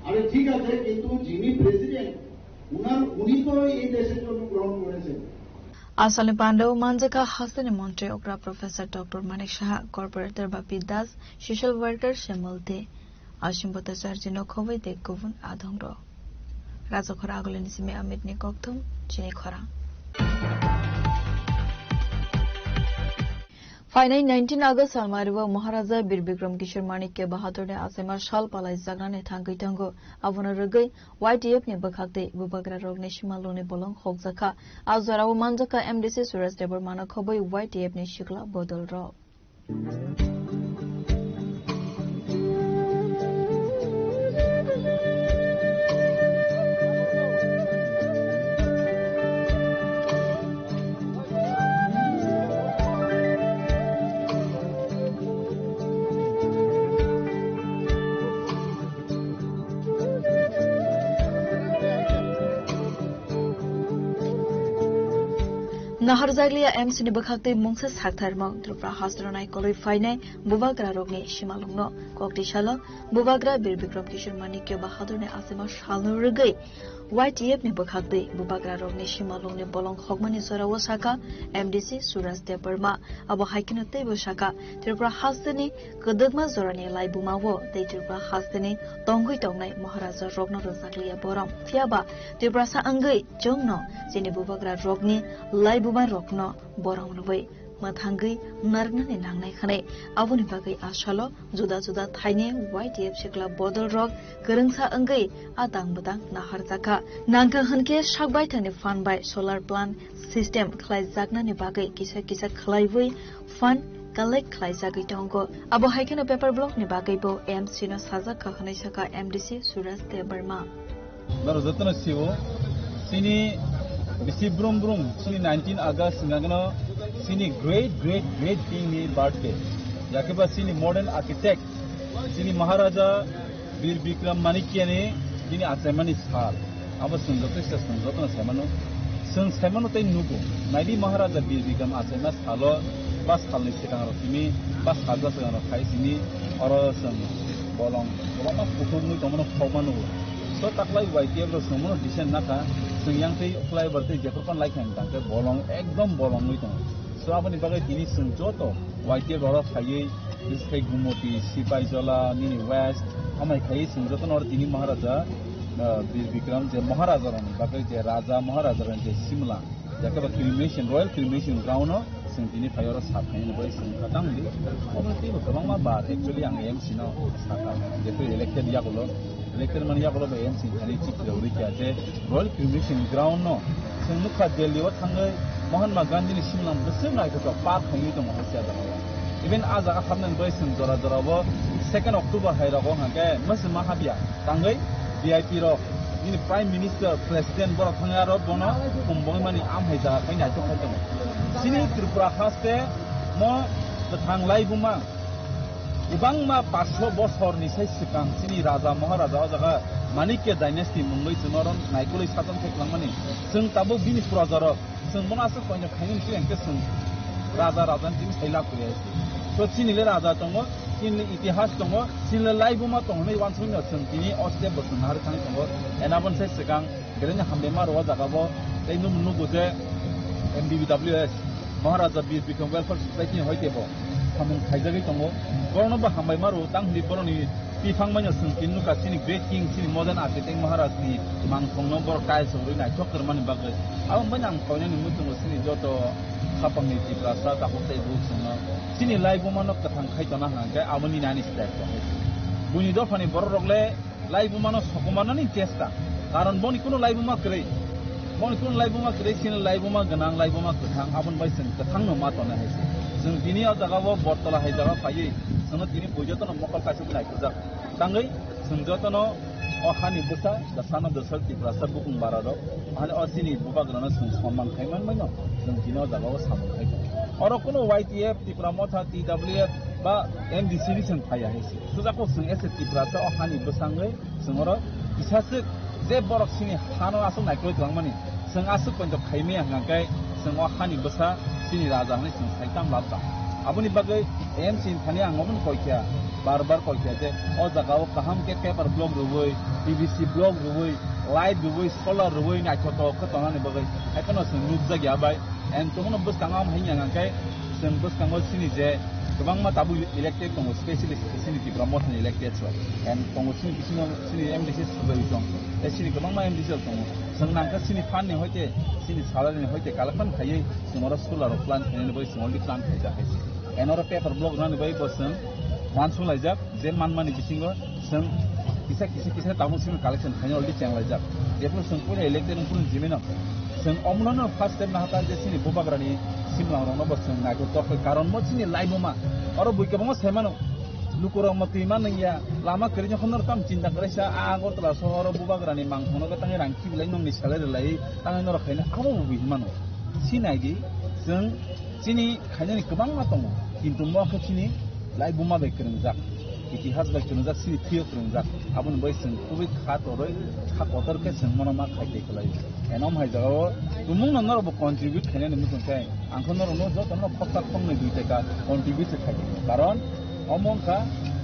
Speaker 11: আরে ঠিক আছে কিন্তু যিনি প্রেসিডেন্ট উনি তো এই দেশের জন্য গ্রহণ করেছেন
Speaker 7: Asale Pandau Manjaka Hasane Montre Okra Professor Dr. Manik Shah Corporator Bapi Das Social Worker Shemolte Ashimbota Sarjino Kovite Govun Adongro Razokhora Agolenisime Amit Nikoktum Chini Khora फाइनाइ 19 आगस्ट सालमारिबो महाराजा बीर बिक्रम किशोर माणिक्य बहादुर ने आसेमा शाल पालाई जागनाने थांगै थांगो आबुना रगै YTF ने बखाते बुबाग्रा रोग ने शिमालोने बोलं होगजाखा आजराव मानजाका MDC सुरेश देबर मानक खबै YTF ने शिकला बदल र Naharzaglia MC ni bakakte mungsa saktarmang trupra hasranai koloi fainai bubagra rogni shimalungno kokti shala bubagra bir bikram kishor manikyo bahadur ne asema shalnu rugai YTF ni bakakte bubagra rogni shimalungni bolong hogmani sorawo saka MDC Suraj Deparma abo haikinote bo saka trupra hasani kadagma zorani lai bumawo te trupra hasani tongoi tongnai maharaja rogno rozaglia boram fiaba trupra sa angai jongno sini bubagra rogni lai buban rokno borong nubai mathangai narnani nangnai khane abuni bagai ashalo juda juda thaine YTF shikla bodol rok kerengsa angai adang budang nahar jaka nangka hanke shakbai thani fan by solar plant system khlai jakna ni bagai kisa kisa khlaiwui fan collect khlai jagai tongo abo haikena paper block ni bagai bo MC no saja khanai saka MDC Suraj Debarma
Speaker 12: bar jatna siwo sini Bisi brum brum sini 19 August ngagno sini great thing ni birthday yakiba sini modern architect sini Maharaja Bir Bikram Manikya ne sini asemani sal aba sunjata semano tai nugo naidi Maharaja Bir Bikram asemas salo bas salni sekang rosimi bas haja sekang khai sini oro sem bolong bolong pukhumni tomono khomanu so taklai YTF ro somono disen naka yang tei apply berarti jeperkan like yang tangke bolong ekdom bolong itu. So apa ni bagai ini senjoto YTF orang kaya diskai gumoti sipai jola ini west amai kaya senjoto orang ini Maharaja Bir Bikram je Maharaja orang bagai je Raja Maharaja orang je Simla jaka ba cremation royal cremation ground no sentini kaya orang sahaja ini bagai sengkatang di orang itu kemang mah bat actually yang MC no sahaja jadi elected dia kalau Elected mania kalau BM sih hari cik jauh dia je Royal Cremation Ground no, semua Delhi wat hangai Mahatma Gandhi ni Simla besar naik tu park hangai tu mahasiswa dah. Even आज अगर हमने बस जरा जरा वो 2 October है रहो hangai masih mahabia, hangai VIP रो ini Prime Minister President borak hangai रो बोना kumbang mani am है जरा कहीं नाइट तो sini Tripura khasnya mau tetang lai buma ibang ma 500 bosor ni sai sikang sini Raja Maharaja jaga Manikya dynasty Mumbai Sunoron naikuli satam theklang mani sung tabo bini prajara sung monasa koina khain ki enke sung Raja tin saila kure so sini le Raja tongo sini itihas tongo sini lai buma tongo nei wan sung sung tini oste bosun har khani tongo enabon sai sikang gerenya hambe ma ro jaga bo tainu munu guje MDBWS Maharaja Bir Bikram Welfare Society hoite bo kamu kajian itu korang bah hambai maru tang di korang ni pifang banyak sengkin nuka sini great king sini modern architect Maharaj ni mangkong nombor kaya sebelum naik cokter mani bagai awam banyak kau ni muncul sini joto kapang ni di prasa takut saya buat semua sini live manok ketang kai tanah nangkai awam ni nani step bunyi doa ni borok le live manok hukuman ni cesta karena boni kuno live manok kere boni kuno live manok kere sini live manok genang live manok ketang awam bayi sen ketang nama tanah hesi जों दिनै जागाबो बर्तला हाय जागा फायै जों दिनै बयजों मकल कासि नाय खुजाक तांगै जों जतन अखानि बुसा दसाना दसर तिप्रासा बुकुं बाराद आरो असिनि बुबाग्राना जों समान खायमान मैनो जों दिनै जागाबो सामन खाय अरो कोनो YTF तिप्रा मथा TWF बा MDC नि जों फाया हेसि खुजाखौ जों एसे तिप्रासा अखानि बुसाङै जों अरो इसासो जे बरक सिनि हानो आसो नायखौ थांमानि जों आसो पन्त खायमे हांगाय जों अखानि Busa sini Raja ni sing saitam labda abuni bagai MC thani angomon koikia bar koikia je o jaga o kaham ke paper block ruwoi PVC block ruwoi light ruwoi solar ruwoi na choto khotona ni bagai ekono sing nup jagya bai en tomono bus tangam hanya ngankai sing bus tangol sini je kebang ma tabu elected tong specialist sini di promotion elected so en tong sini MDC sebagai tong sini kebang ma MDC tong senang sini fan ni hoite sini salah ni hoite kalapan kaya semua solar plant ni boleh semua di plant saja. enora paper block rani bai bosen wansung laijak je manmani bisingo seng kisa tamu sim collection khani already chang laijak jepur seng pura elected pun jimino seng omnono first time na hata je sini bubagrani simlang rong no bosen na ko tok karon mo sini laiboma oro buike bang semano lukurang matiman ya lama kerja honor tam cinta kerja angor telah sohor bubagrani mangkono ke tangi rangki bilai nong nisale relai tangi nor khaina amo bubi mano sinagi seng sini khaina ni kebang matong kintu mo khini lai buma be kerengjak itihas ba kerengjak sini thiyo kerengjak abun bai seng kubi khat oroi khat otor ke seng mono ma khai kelai enom hai jao tumung nor bo contribute khaina ni mutun kai angkon nor no jo tono khokta khong ni duite ka contribute khai karon omong ka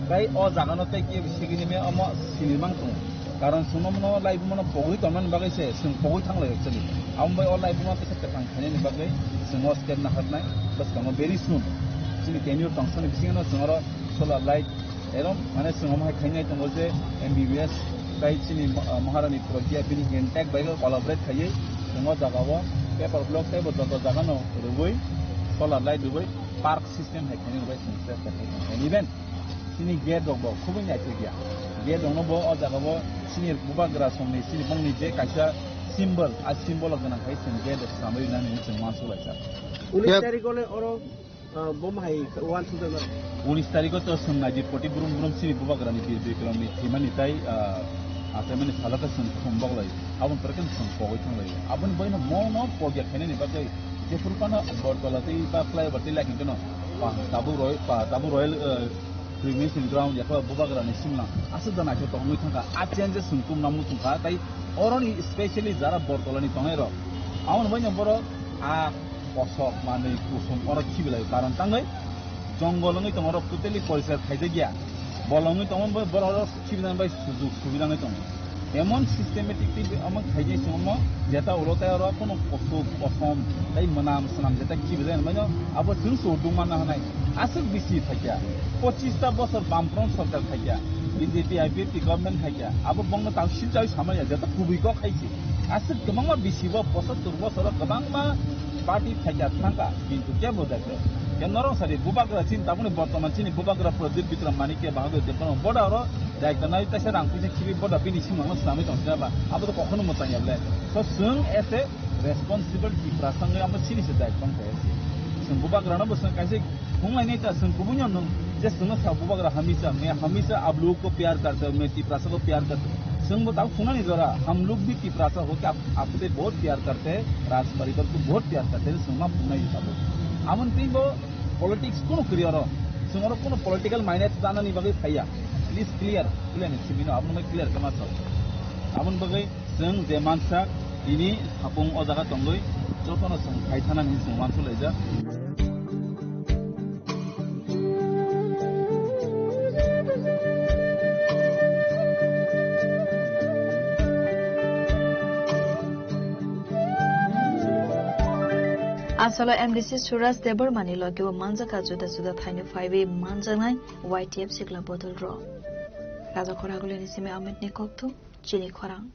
Speaker 12: kai o jagano te ki bisigini me omo sinimang tung karon sunomno live mono pogui taman bagai se sing pogui thang lai actually ambai o live mono te tang khane ni bagai singos step na hatnai bas kamo very soon sini tenure tangson bisigino singoro solar light erom mane singom hai khainai tongo je MBBS kai sini maharani project bini intact bai collaborate khaiye singo jagawo paper block te bo to jagano ruboi solar light ruboi park system hai khaini bai sing set and even sini gate dog bo khubun ya tigia gate dong no bo o jaga bo sini bubagra somni sini bongni je kaisa symbol a symbol of gana kai sin gate samai na ni sing mansu laisa
Speaker 13: 19 तारिख ले ओरो बम high one two the
Speaker 12: 19 तारिख तो संगाजी पटी बुरुम बुरुम sini bubagra ni bir kilomi thimani tai atemani salaka sun khombog lai abun perken sun pogoi thang lai abun boina mo pogya khane ni bagai je furpana bortolati ba fly berti lakin keno tabu royal cremation ground ya bubagra ni simla asu dana ke tongui thanga a changes sunkum namu thanga tai oroni especially jara bortolani tongero awon boina boro a posok mane kusum oro kibilai karon tangai jongolongi tongoro puteli poisa khaide gya bolongi tongon boro kibidan bai subidangai tong emon systematically amang khaije singmo jeta ulota oro kono posok osom dai manam sanam jeta kibidan mano abo sing sodung mana hanai asuk bisi thakya 25 ta bosor bampron sarkar thakya BJP IPP government thakya abo bongno taw sinjai samaya jeta kubiko khaisi asuk kemangma bisi bo posok turbo soro kebangma party thakya thangka kintu ke bodake kenoro sari bubagra chin tabune bortoman chini bubagra project bitra manike bahage dekono boda oro daiktanai tase rangpise kibi boda bini simangno sami tongsa ba abo to kokhono motanyable so sung as a responsible prasangge amo chini se daikton kayasi sung bubagra no bosna kaise hungai nei ta sung kubunyo no je sung sa bubagra हमेशा आप लोग को प्यार करते हो मैं तिप्रासा को प्यार करता हूँ संग बताओ सुना नहीं जरा हम लोग भी तिप्रासा हो क्या आपसे बहुत प्यार करते हैं राज परिवार को बहुत प्यार करते हैं सुना नहीं बताओ आमन तीन वो पॉलिटिक्स कौन क्लियर हो सुंगरो कौन पॉलिटिकल माइनेट जाना नहीं बगे खाया प्लीज क्लियर नहीं सिमिनो आप लोग क्लियर करना चाहो आमन बगे संग जेमानसा ini hapung o jaga tongloi jotono sung khaithana ni sung mansu leja
Speaker 7: Asolo MDC Suraj Debar Manilo Kiwa Manjaka Juda Juda Thaini 5A Manjangai YTF Sikla Bottle Draw Raja Khoragule Nisime Amit Nikoktu Chini Khorang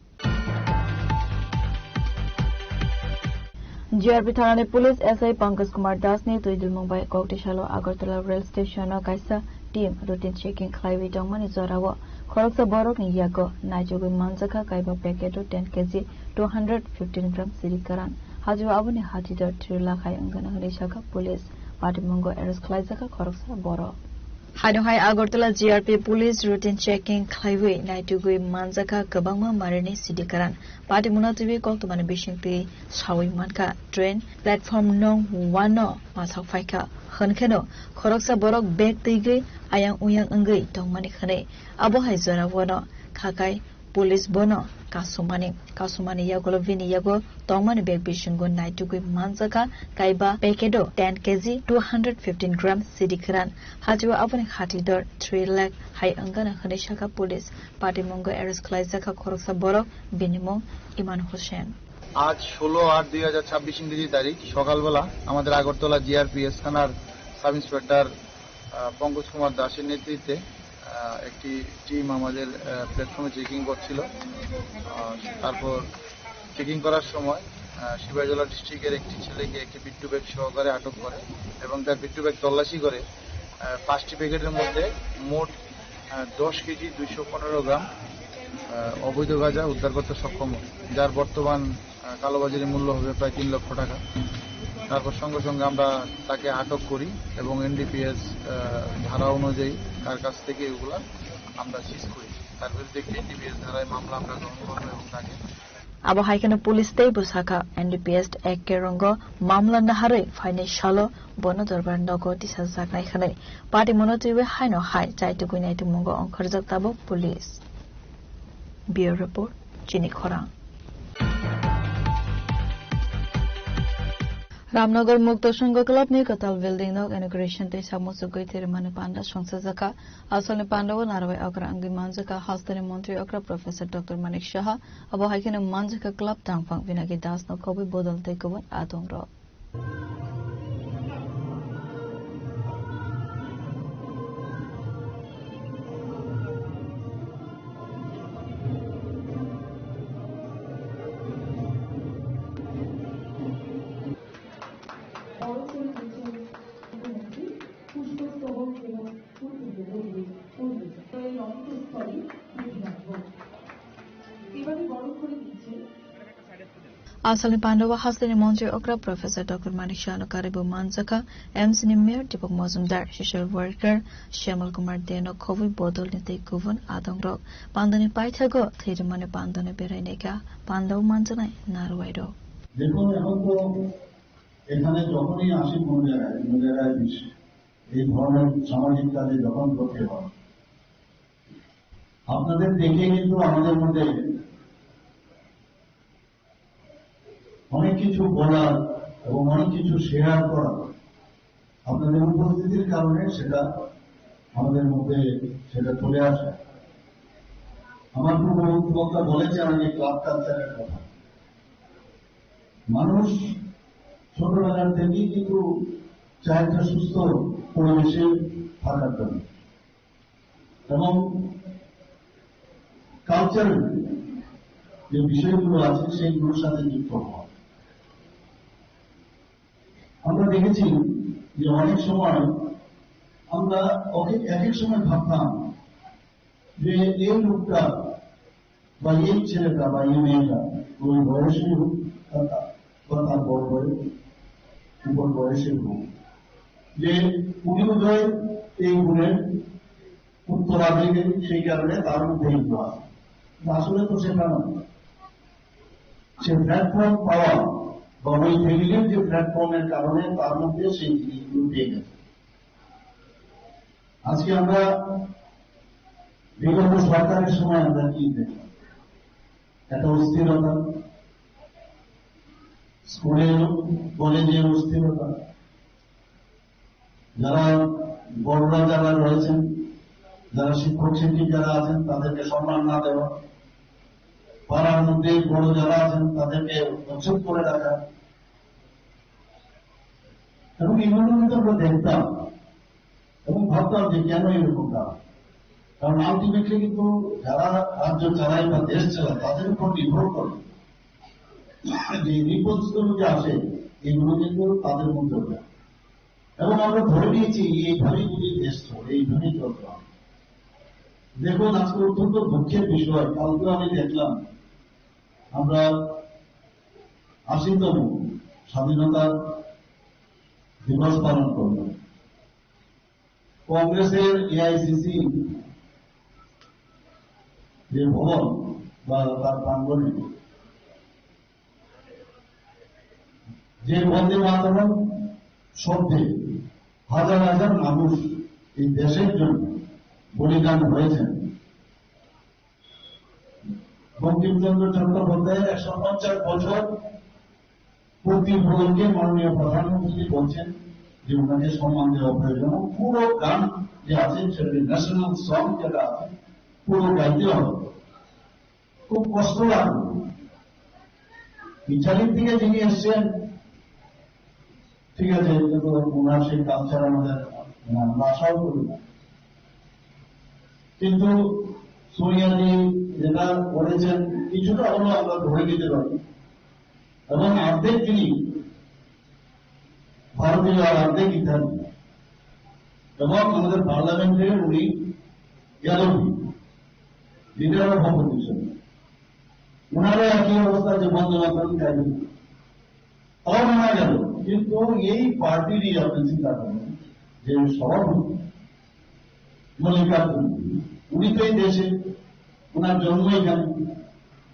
Speaker 7: GRP Tharane Police SI Pankaj Kumar Das ne Tuidul Mumbai Koktishalo Agartala Rail Station Kaisa team routine checking Khlaiwi Dongmani Zorawa Khoroksa Borok ni Yago Najogu Manjaka Kaiba packet 10 kg 215 gram Sirikaran Haju abune hatidar 3 lakh hai angana Harishaka Police Patimongo Eros Klaizaka Khoroksa Boro Hanuhai Agartala GRP Police routine checking Khlaiwi Naitugui Manjaka Kabangma Marini Sidikaran Patimuna TV Koktumani Bishingpi Sawi Manka train platform nong 1 no Masak Faika Hankeno Khoroksa Borok bag Tigri Ayang Uyang Angri Tongmani Khane Abo Haizara Wono Kakai Police Bono Kasumani Yago Vini Yago Tongmani bag Bishingo Naitugui Manjaka Kaiba Pekedo 10 kg 215 gram Sidikaran Hajwa Abone Hatidor 3 lakh Hai Angana Khanishaka Police Patimongo Eros Klaizaka Khoroksa Borok Binimo Iman Hussein
Speaker 14: আজ 16/8/2026 ইংরেজি তারিখ সকালবেলা আমাদের Agartala GRPS থানার sub inspector Pankaj Kumar দাসের নেতৃত্বে একটি team আমাদের প্ল্যাটফর্মে চেকিং করছিল তারপর চেকিং করার সময় সিপাহীজলা ডিস্ট্রিক্টের একটি ছেলেকে একটি পিট্টু ব্যাগ সহকারে আটক করে এবং তার পিট্টু ব্যাগ তল্লাশি করে 5টি প্যাকেটের মধ্যে মোট 10 কেজি 215 গ্রাম অবৈধ গাঁজা উদ্ধার করতে সক্ষম হয়, যার বর্তমান কালোবাজারি মূল্য হবে প্রায় 3 লক্ষ টাকা। তারপর সঙ্গে সঙ্গে আমরা তাকে আটক করি এবং এনডিপিএস ধারা অনুযায়ী তার কাছ থেকে এগুলা আমরা সিজ করি। তার বিরুদ্ধে একটি এনডিপিএস ধারায় মামলা আমরা গ্রহণ করবো এবং তাকে
Speaker 7: abo haikana police tei busaka NDPS ekke rongo mamla nahare faine shalo bono dorbar nogo tisa jaknai khanai party monotribe haino hai chaitu guinai tu mongo onkhorjak tabo police bureau report chini khorang Ramnagar मुक्त संघ club ने कताल building नग inauguration ते सामुसु गइथेर माने पांडा संसदका आसने पांडव नारवाई अग्र अंगी मानजका हस्तने मंत्री अग्र प्रोफेसर डॉक्टर मानिक शाह अब हाइकेने मानजका क्लब तांगफांग बिनागी दास न कबि बदलते कबन आदोंग र आसलने पांडवा हस्तने मंत्री अग्र प्रोफेसर डॉक्टर मानिक शाह कारिबो मानजका एमसीनी mayor Dipak Majumdar social worker Shyamal Kumar देनो खबि बदल निते गुबुन आदंग रक पांदने पाइथागो थेरमाने पांदने बेरायनेका पांडव मानजनाय नारवाइर
Speaker 11: দেখুন এখন তো এখানে যখনই আসি কোন জায়গায় এই ধরনের সামাজিক কাজে যখন করতে হয় আপনাদের দেখে কিন্তু আমাদের মধ্যে অনেক কিছু বলার এবং অনেক কিছু শেয়ার করা আপনাদের উপস্থিতির কারণে সেটা আমাদের মধ্যে সেটা চলে আসে। আমার বক্তা বলেছেন আগে ক্লাব কালচারের কথা। মানুষ ছোটবেলার থেকেই কিন্তু চায় একটা সুস্থ পরিবেশে থাকার জন্য এবং কালচারের যে বিষয়গুলো আছে সেইগুলোর সাথে যুক্ত হওয়া। আমরা দেখেছি যে অনেক সময় আমরা এক এক সময় ভাবতাম যে এই লোকটা বা এই ছেলেটা বা এই মেয়েটা ওই বয়সী হোক বা তার বড় উপর বয়সের হোক যে উনি বোধহয় এই গুণের উত্তরাধিকারী, সেই কারণে তার মধ্যে এইগুলো আছে। আসলে তো সেটা নয়। সে প্ল্যাটফর্ম পাওয়া বা ওই ফ্যামিলির যে প্ল্যাটফর্মের কারণে তার মধ্যে সেই জিনিসগুলো পেয়ে গেছে। আজকে আমরা বিগত সরকারের সময় আমরা কি দেখলাম? একটা অস্থিরতা, স্কুলে কলেজে অস্থিরতা, যারা বড়রা যারা রয়েছেন, যারা শিক্ষক শিক্ষিকারা আছেন তাদেরকে সম্মান না দেওয়া, পাড়ার মধ্যে বড় যারা আছেন তাদেরকে উচ্ছেদ করে রাখা, এবং এগুলো কিন্তু আমরা দেখতাম এবং ভাবতাম যে কেন এরকম না। কারণ আলটিমেটলি কিন্তু যারা রাজ্য চালায় বা দেশ চালায় তাদের উপর নির্ভর করে যে রিপোর্টগুলো যে আসে এগুলো কিন্তু তাদের মধ্যে যায় এবং আমরা ধরে নিয়েছি এইভাবেই যদি দেশ চলে, এইভাবেই চলতে হবে। দেখুন আজকে অত্যন্ত দুঃখের বিষয়, কালকে আমি দেখলাম আমরা ৮০তম স্বাধীনতা দিবস পালন করলাম। কংগ্রেসের এআইসিসি যে ভবন বা তার প্রাঙ্গণে যে বন্দে মাতরম শব্দে হাজার হাজার মানুষ এই দেশের জন্য বলিদান হয়েছেন। বঙ্কিমচন্দ্র চট্টোপাধ্যায়ের ১৫০ বছর পূর্তি ভবনকে মাননীয় প্রধানমন্ত্রী বলছেন যে ওনাকে সম্মান দেওয়া প্রয়োজন। পুরো গান যে আছে সেটা ন্যাশনাল সং যেটা আছে পুরো গাইতে হবে। খুব কষ্ট লাগলো। ইটালির থেকে যিনি এসছেন ঠিক আছে, কিন্তু ওনার সেই কালচার আমাদের আমরা আশাও করি না, কিন্তু সোনিয়াজি যেটা করেছেন কিছুটা হলেও আমরা ধরে নিতে পারি এবং অর্ধেক তিনি ভারতীয় আর অর্ধেক ইতালি এবং আমাদের পার্লামেন্টে উনি ইয়াদবী লিডার অফ অপোজিশন ওনারও একই অবস্থা যে বন্দে মাতরম গাইবেন তাও মানা গেল কিন্তু এই পার্টিরই আপনি চিন্তা করেন যে সভাপতি মল্লিকার্জুন উনি তো এই দেশে ওনার জন্ম এখানে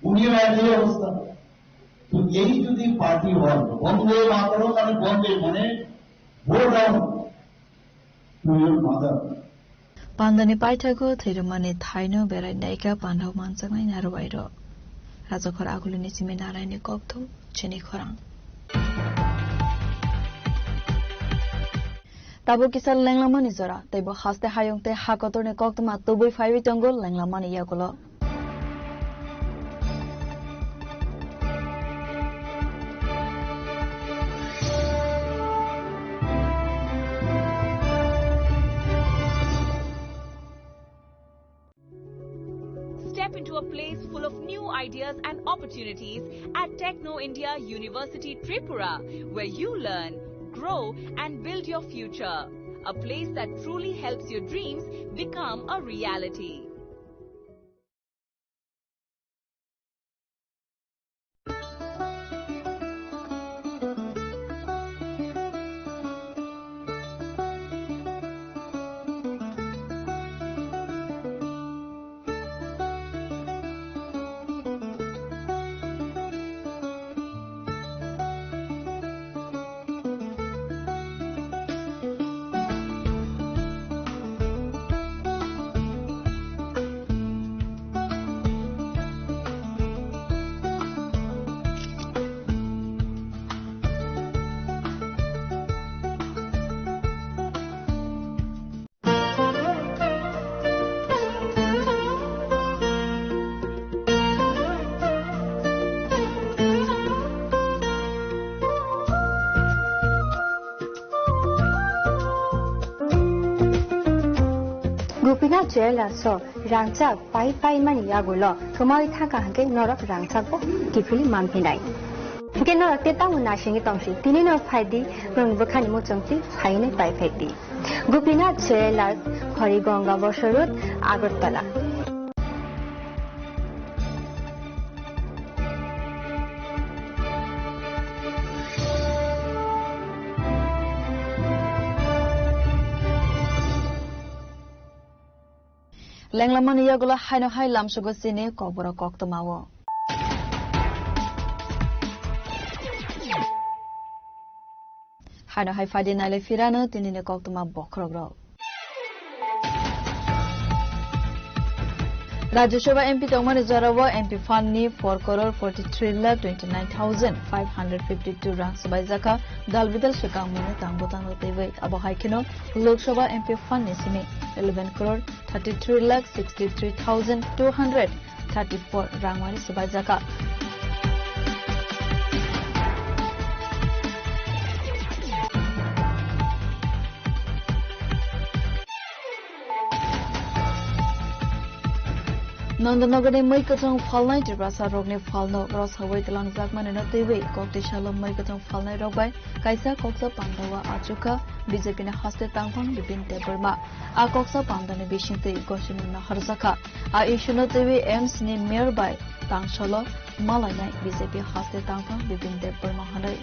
Speaker 11: উনিও একই অবস্থা তো এই যদি পার্টি হয় বন্দে মাতরম মানে বন্দে মানে vote out to your mother
Speaker 7: Pandani paithago thirumani thaino berai naika pandhaw manchaknai narubairo rajakhor aguluni simi narayani kokthum chini khorang tabo kisal lenglamani jora taibo haste hayongte hakotorne koktuma tobui faibi tongol lenglamani yagulo
Speaker 15: Step into a place full of new ideas and opportunities at Techno India University Tripura, where you learn, grow and build your future. A place that truly helps your dreams become a reality.
Speaker 16: Gupina jela so rangchak pai mani yagulo kemoi thaka hangke norok rangchak bo kifuli mampinai ke norok te tamu na singi tongsi tini no phaidi rong bukhani mo chongti phaine pai phaidi Gupina jela khori ganga bosorut agartala
Speaker 7: Lenglamani yagulo haino hai lamsugo sine kobora koktomawo haino hai fadi nale firano tinine koktoma bokrogro Rajya Sabha MP Tongmani Zorawo MP Fund 4,43,29,552 rang sabai jaka dal bidal shikang mune tangbo teibai abo haikino Lok Sabha MP Fund simi 11,33,63,234 rang wari sabai jaka Nandanagar mai katong falnai Tripura rokne falno rosawai telang jakmane na teibai kokti shalom mai katong falnai rokbai kaisa koksa pandawa achuka BJP na haste tangphang bipin teberma a koksa pandane bishinte goshin na harjaka a ishuno teibai AIMS ni mayor bai tangsholo malainai BJP haste tangphang bipin teberma hanai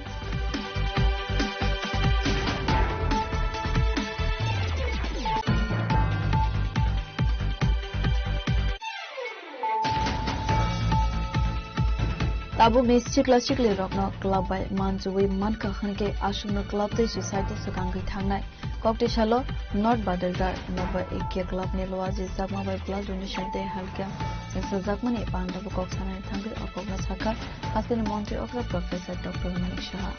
Speaker 7: Tabu mischi classically rockno club by manjuwi manka khanke ashungno club te society sukangai thangnai kokti shalo not badargar nova ekya club ne loaji zakma by blood donation te halkam sensa zakmani pandabu koksana thangri apogna saka hasen monte okra professor Dr. Manik Shah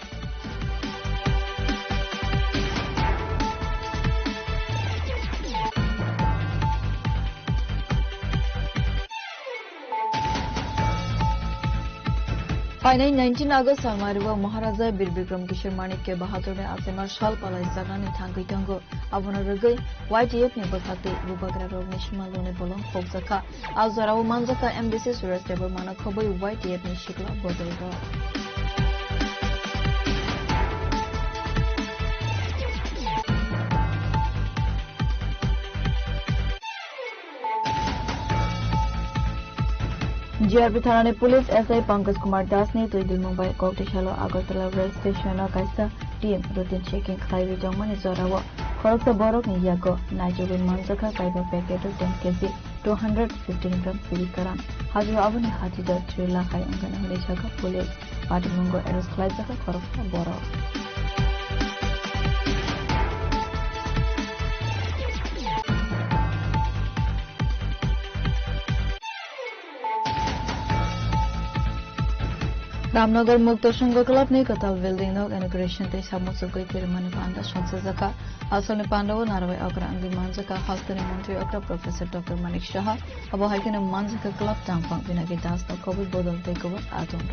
Speaker 7: Finally, 19 August Samariwa Maharaja Bir Bikram Kishore Manik ke Bahadur ne Azimar Shal Palai Zagani Thangai Tango Abuna Rugai YTF ne Bakate Bubagra Rog Nishmal ne Bolong Fogzaka Azarawu Manjaka MDC Suresh Debar Mana Khoboi YTF ne Shikla Bodaiga GRP থানানি police SI Pankaj Kumar Das ने 2 दिन मुंबई कोकटेशालो Agartala rail station काइसा team routine checking खाइबे जंगमानि जरावो खरकसा बरक नि याको नाइजोबिन मानजखा काइबा पैकेट 10 केजी 215 ग्राम सिलिकारान हाजो आबनि हाजिदा 3 लाख आइ अंगना हने जगा पुलिस पार्टी मंगो एरेस्ट खाइजखा खरकसा बरक रामनगर मुक्त संघ क्लब ने कताल बिल्डिंग नो इनॉग्रेशन ते सामुसुगै तिरुमनि पांडा संसजका असलनि पांडव नारवे अग्र अंगि मानजका हस्तनि मंत्री अग्र प्रोफेसर डॉक्टर मानिक शाह अब हाइकने मानजका क्लब तांफां बिनागी दास नो कोविड बदलते गवर आतंक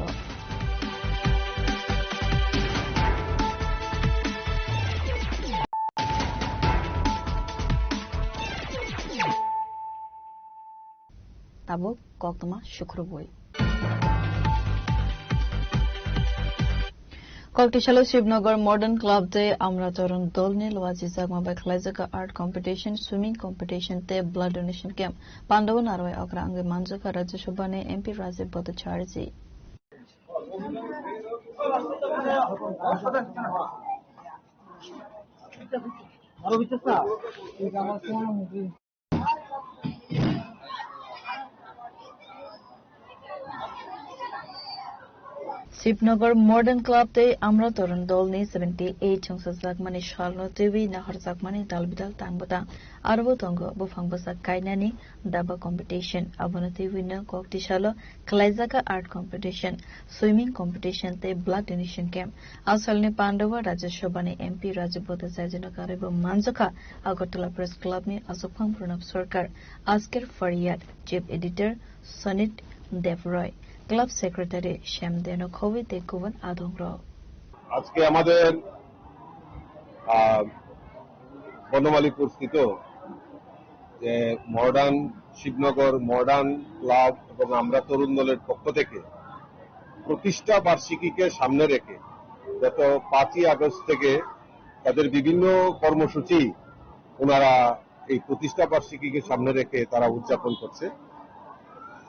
Speaker 7: ताबो कोक्तमा शुक्रबोई कोकटेशालो शिवनगर मॉडर्न क्लब ते अमराचरण दल ने लवाजी जागमा बायखलाइजका आर्ट कॉम्पिटिशन स्विमिंग कॉम्पिटिशन ते ब्लड डोनेशन कैंप पांडव नारवे अग्रा अंगे मानजका राज्यसभा ने MP Rajiv Bhattacharya Shivnagar modern club ते अमरा तरुण दल ने 78 संसद जागमानि शालनो टीवी नाहर जागमानि दालबिदाल तांबता आरबो तंग बुफांग बसा कायनानि दाबा कॉम्पिटिशन अबनो टीवी न कोकटेशालो खलाइजाका आर्ट कॉम्पिटिशन स्विमिंग कॉम्पिटिशन ते ब्लड डोनेशन कैंप आसलने पांडवा राज्यसभा ने एमपी राजीव भट्टाचार्य न कार्यब मानजका अगरतला प्रेस क्लब ने असफांग प्रणब सरकार आस्कर फरियाद chief editor Sanit Debroy club secretary श्यामदेनो खोवी तेकुवन आदंग्र
Speaker 10: আজকে আমাদের বনমালীপুর স্থিত যে মডার্ন শিবনগর মডার্ন ক্লাব এবং আমরা তরুণ দলের পক্ষ থেকে প্রতিষ্ঠা বার্ষিকীকে সামনে রেখে গত 5ই আগস্ট থেকে তাদের বিভিন্ন কর্মসূচি ওনারা এই প্রতিষ্ঠা বার্ষিকীকে সামনে রেখে তারা উদযাপন করছে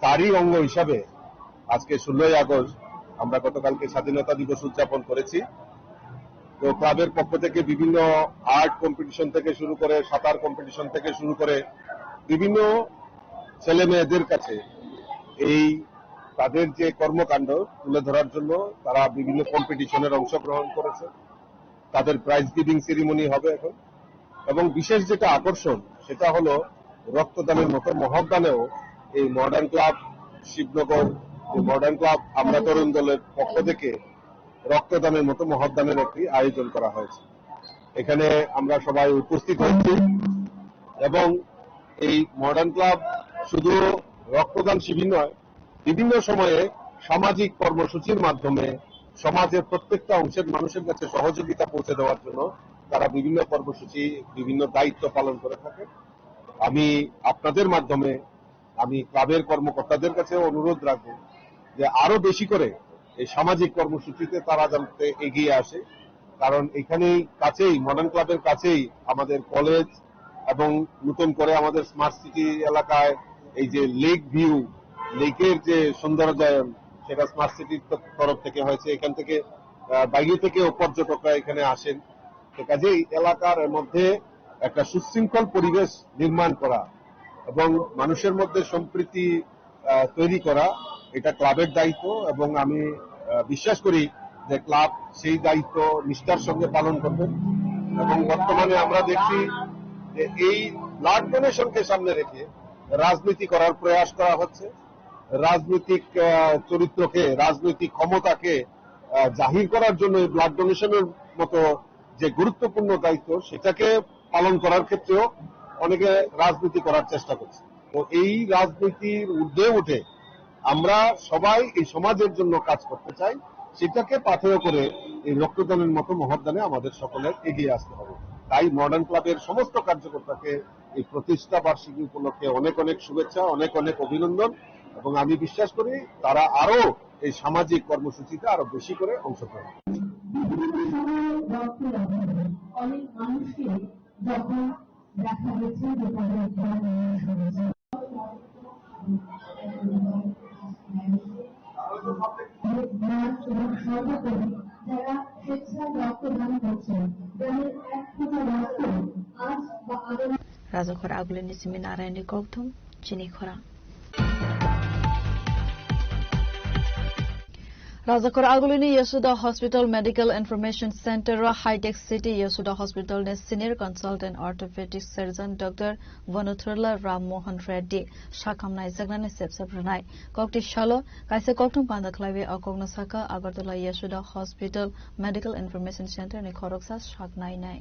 Speaker 10: তারই অঙ্গ হিসাবে আজকে 16ই আগস্ট আমরা গতকালকে স্বাধীনতা দিবস উদযাপন করেছি তো ক্লাবের পক্ষ থেকে বিভিন্ন আর্ট কম্পিটিশন থেকে শুরু করে সাঁতার কম্পিটিশন থেকে শুরু করে বিভিন্ন ছেলে মেয়েদের কাছে এই তাদের যে কর্মকাণ্ড তুলে ধরার জন্য তারা বিভিন্ন কম্পিটিশনের অংশগ্রহণ করেছে তাদের প্রাইজ গিভিং সেরিমনি হবে এখন এবং বিশেষ যেটা আকর্ষণ সেটা হলো রক্তদানের মতো মহৎদানেও এই modern club Shibnagar modern club আমরা তরুণ দলের পক্ষ থেকে রক্তদানের মতো মহৎদানের একটি আয়োজন করা হয়েছে এখানে আমরা সবাই উপস্থিত হয়েছি এবং এই মডার্ন ক্লাব শুধু রক্তদান শিবির নয় বিভিন্ন সময়ে সামাজিক কর্মসূচির মাধ্যমে সমাজের প্রত্যেকটা অংশের মানুষের কাছে সহযোগিতা পৌঁছে দেওয়ার জন্য তারা বিভিন্ন কর্মসূচি বিভিন্ন দায়িত্ব পালন করে থাকে আমি আপনাদের মাধ্যমে আমি ক্লাবের কর্মকর্তাদের কাছে অনুরোধ রাখবো যে আরো বেশি করে এই সামাজিক কর্মসূচিতে তারা যাতে এগিয়ে আসে কারণ এখানেই কাছেই মডার্ন ক্লাবের কাছেই আমাদের কলেজ এবং নতুন করে আমাদের স্মার্ট সিটি এলাকায় এই যে লেক ভিউ লেকের যে সৌন্দর্যায়ন সেটা স্মার্ট সিটির তরফ থেকে হয়েছে এখান থেকে বাইরে থেকেও পর্যটকরা এখানে আসেন তো কাজেই এলাকার মধ্যে একটা সুশৃঙ্খল পরিবেশ নির্মাণ করা এবং মানুষের মধ্যে সম্প্রীতি তৈরি করা এটা ক্লাবের দায়িত্ব এবং আমি বিশ্বাস করি যে ক্লাব সেই দায়িত্ব নিষ্ঠার সঙ্গে পালন করবেন এবং বর্তমানে আমরা দেখছি যে এই ব্লাড ডোনেশনকে সামনে রেখে রাজনীতি করার প্রয়াস করা হচ্ছে রাজনৈতিক চরিত্রকে রাজনৈতিক ক্ষমতাকে জাহির করার জন্য এই ব্লাড ডোনেশনের মতো যে গুরুত্বপূর্ণ দায়িত্ব সেটাকে পালন করার ক্ষেত্রেও অনেকে রাজনীতি করার চেষ্টা করছে তো এই রাজনীতির ঊর্ধ্বে উঠে আমরা সবাই এই সমাজের জন্য কাজ করতে চাই সেটাকে পাথেয় করে এই রক্তদানের মতো মহৎদানে আমাদের সকলের এগিয়ে আসতে হবে তাই মডার্ন ক্লাবের সমস্ত কার্যকর্তাকে এই প্রতিষ্ঠা বার্ষিকী উপলক্ষে অনেক অনেক শুভেচ্ছা অনেক অনেক অভিনন্দন এবং আমি বিশ্বাস করি তারা আরো এই সামাজিক কর্মসূচিতে আরো বেশি করে অংশগ্রহণ
Speaker 17: অনেক মানুষকে যখন দেখা গেছে যে তাদের সর্বোপরি যারা স্বেচ্ছায় রক্তদান করছেন, যাদের এক ফোঁটা রক্ত আজ বা আগামী
Speaker 7: রাজখরা আগুলিনি সিমি নারায়ণী কৌথুম চিনি খরা राजाखोर आगुलिनी Yashoda hospital medical information centre र हाईटेक सिटी यशोदा हॉस्पिटल ने senior consultant orthopaedic surgeon doctor Vanuthurla Ram Mohan Reddy शाखामनाय जगनानि सेबसाबरनाय कक्ति शालो काइसे कक्तुम पान्दखलाइबे अकगन साका Agartala Yashoda hospital medical information centre ने खरकसा शाखनायनाय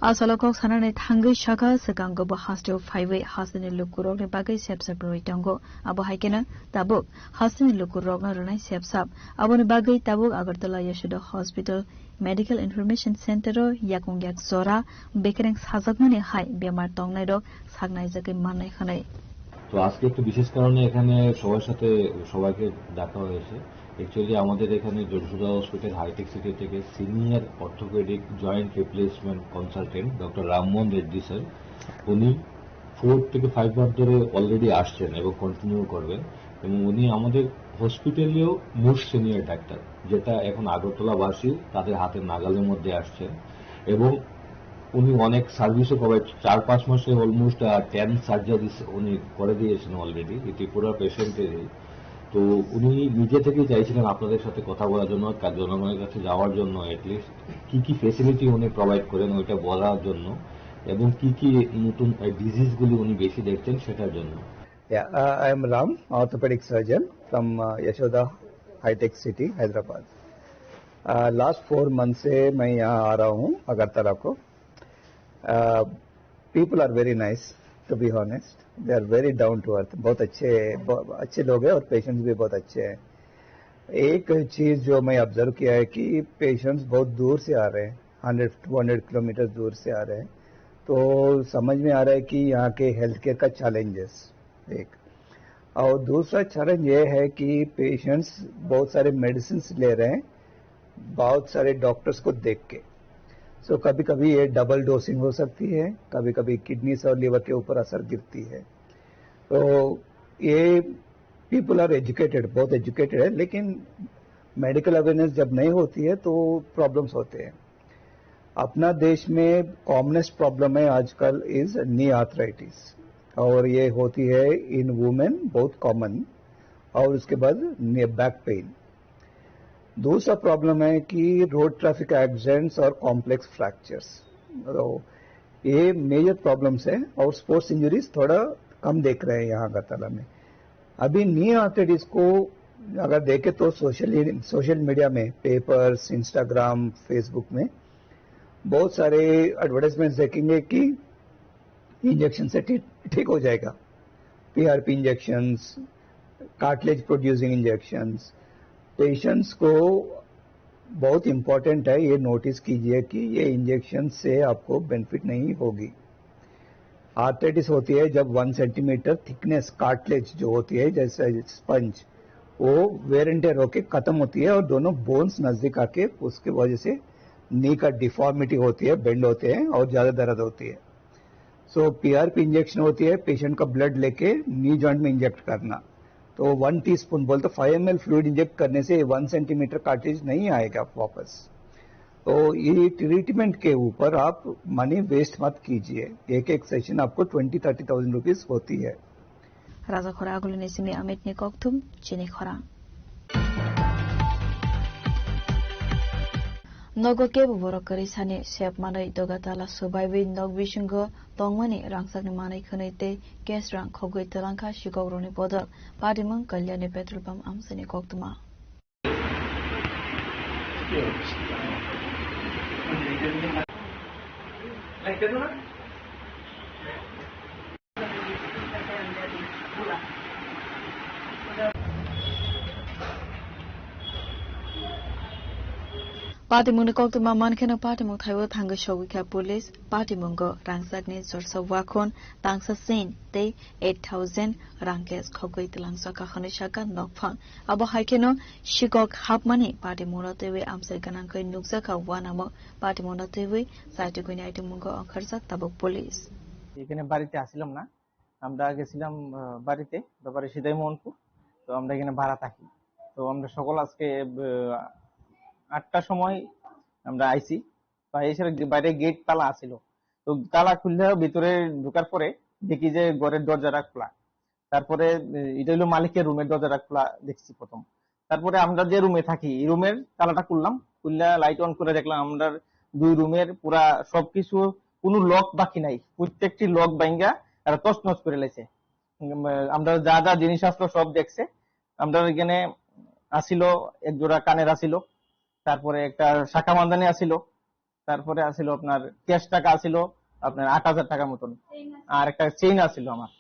Speaker 7: आसलकक सानानै थांगै शाखा सगांगबो हास्टेव फाइवे हास्टेनि लुकुरकनि बागै सेबसाबरय दंगो आबो हाइकेना ताबुक हास्टेनि लुकुरकना रनाय सेबसाब आबोनि बागै ताबुक Agartala Yashoda hospital medical information centre याकुंग्याक जरा बेकेरें साजागनानि हाय बेमार तंगनाय रक सागनाय जगै माननाय खानाय
Speaker 18: তো আজকে একটু বিশেষ কারণে এখানে সবার সাথে সবাইকে দেখা হয়েছে एक्चुअली আমাদের এখানে যশোদা হসপিটাল হাইটেক সিটি থেকে senior orthopaedic joint replacement consultant doctor Rammohan Reddy sir উনি 4 থেকে 5 মাস ধরে অলরেডি আসছেন এবং কন্টিনিউ করবেন এবং উনি আমাদের হসপিটালেও মোস্ট সিনিয়র ডাক্তার যেটা এখন আগরতলাবাসী তাদের হাতের নাগালের মধ্যে আসছেন এবং উনি অনেক সার্ভিসও প্রোভাইড 4-5 মাসে অলমোস্ট 10 সার্জারিজ উনি করে দিয়েছেন অলরেডি ত্রিপুরা পেশেন্টেরই তো উনি নিজে থেকেই চাইছিলেন আপনাদের সাথে কথা বলার জন্য জনগণের কাছে যাওয়ার জন্য এটলিস্ট কি কি ফেসিলিটি উনি প্রোভাইড করেন ওইটা বলার জন্য এবং কি কি নতুন ডিজিজগুলি উনি বেশি দেখছেন সেটার জন্য
Speaker 19: I am Ram, orthopedic surgeon from Yashoda High-Tech City, Hyderabad. Last 4 months से मैं यहाँ आ रहा हूँ अगरतला को. People are very nice, to be honest. They are very down to earth. बहुत अच्छे लोग हैं और पेशेंट्स भी बहुत अच्छे हैं. एक चीज जो मैं ऑब्जर्व किया है कि पेशेंट्स बहुत दूर से आ रहे हैं, 100-200 किलोमीटर दूर से आ रहे हैं. तो समझ में आ रहा है कि यहाँ के हेल्थ केयर का चैलेंजेस एक और दूसरा चैलेंज ये है कि पेशेंट्स बहुत सारे मेडिसिन ले रहे हैं बहुत सारे डॉक्टर्स को देख के. सो कभी कभी ये डबल डोसिंग हो सकती है, कभी कभी किडनी और लिवर के ऊपर असर गिरती है. तो ये पीपल आर एजुकेटेड, बहुत एजुकेटेड है, लेकिन मेडिकल अवेयरनेस जब नहीं होती है तो प्रॉब्लम्स होते हैं. अपना देश में कॉमनेस्ट प्रॉब्लम है आजकल इज नी आर्थराइटिस और ये होती है इन वुमेन बहुत कॉमन और उसके बाद बैक पेन. दूसरा प्रॉब्लम है कि रोड ट्रैफिक एक्सीडेंट्स और कॉम्प्लेक्स फ्रैक्चर्स. तो ये मेजर प्रॉब्लम्स है और स्पोर्ट्स इंजरीज थोड़ा कम देख रहे हैं यहाँ अगरतला में. अभी नी आर्थराइटिस को अगर देखें तो सोशल मीडिया में पेपर्स, इंस्टाग्राम, फेसबुक में बहुत सारे एडवर्टाइजमेंट्स देखेंगे कि इंजेक्शन से ठीक हो जाएगा. PRP injections, cartilage producing injections. Patients को बहुत इंपॉर्टेंट है ये नोटिस कीजिए कि ये इंजेक्शन से आपको बेनिफिट नहीं होगी. आर्थराइटिस होती है जब 1 सेंटीमीटर थिकनेस कार्टिलेज जो होती है जैसे स्पंज वो वेयर एंड टेयर होके खत्म होती है और दोनों बोन्स नजदीक आके उसके वजह से नी का डिफॉर्मिटी होती है, बेंड होते हैं और ज्यादा दर्द होती है. सो पीआरपी इंजेक्शन होती है पेशेंट का ब्लड लेके नी जॉइंट में इंजेक्ट करना. तो 1 टीस्पून बोलते 5 ml फ्लूइड इंजेक्ट करने से 1 सेंटीमीटर कार्टिलेज नहीं आएगा वापस. तो ये ट्रीटमेंट के ऊपर आप मनी वेस्ट मत कीजिए. एक सेशन आपको 20-30,000 रुपीज होती है.
Speaker 7: राजा खरा आगुलिनी सिमी अमित ने कक्तुम चिनी खरा नगके बरकरी साने सेप मानै दगाताला सबाइबे नगबिसंग तंगमानि रांसाकनि मानै खनैते केस रां खगै तलांखा शिगौरनि बदल पादिमं कल्याणी पेट्रोल पंप आमसनि कक्तुमा पार्टीमुंग कक्तुमा मानखेना पार्टीमुंग थाइव थांग शौगिखा पुलिस पार्टीमुंग रांसाकनि जरसा वाखन तांसा सेन ते 8,000 रांकेस खगै तलांसा खाखनै शाका नकफां अब हाइकेनो शिगक हाबमानि पार्टीमुंग तेवे आमसे गनांकै नुकजाखा वानाम पार्टीमुंग तेवे साइटिकुनि आइटिमुंग अंखारजाक ताबक पुलिस
Speaker 20: এখানে বাড়িতে আসিলাম না আমরা গেছিলাম বাড়িতে ব্যাপারে সিধাই মোহনপুর তো আমরা এখানে ভাড়া থাকি তো আমরা সকল আজকে 8টার সময় আমরা আইছি, এসে বাইরে গেট তালা আছিল, তো তালা খুললে ভিতরে ঢোকার পরে দেখি যে ঘরের দরজাটা খোলা। তারপরে এটা হলো মালিকের রুমের দরজাটা খোলা দেখছি প্রথম। তারপরে আমরা যে রুমে থাকি এই রুমের তালাটা খুললাম, খুললে লাইট অন করে দেখলাম আমরা 2 রুমের পুরা সবকিছু কোনো লক বাকি নাই, প্রত্যেকটি লক ভাঙা তারা তছনছ করে লাইছে। আমরা যা যা জিনিস আসলো সব দেখছে। আমরা এখানে আসিল এক জোড়া কানের আসিল, তারপরে একটা শাখা মানদানি আসিল, তারপরে আসিল আপনার ক্যাশ টাকা আসিল আপনার 8,000 টাকা মতন, আর একটা চেইন আসিল আমার।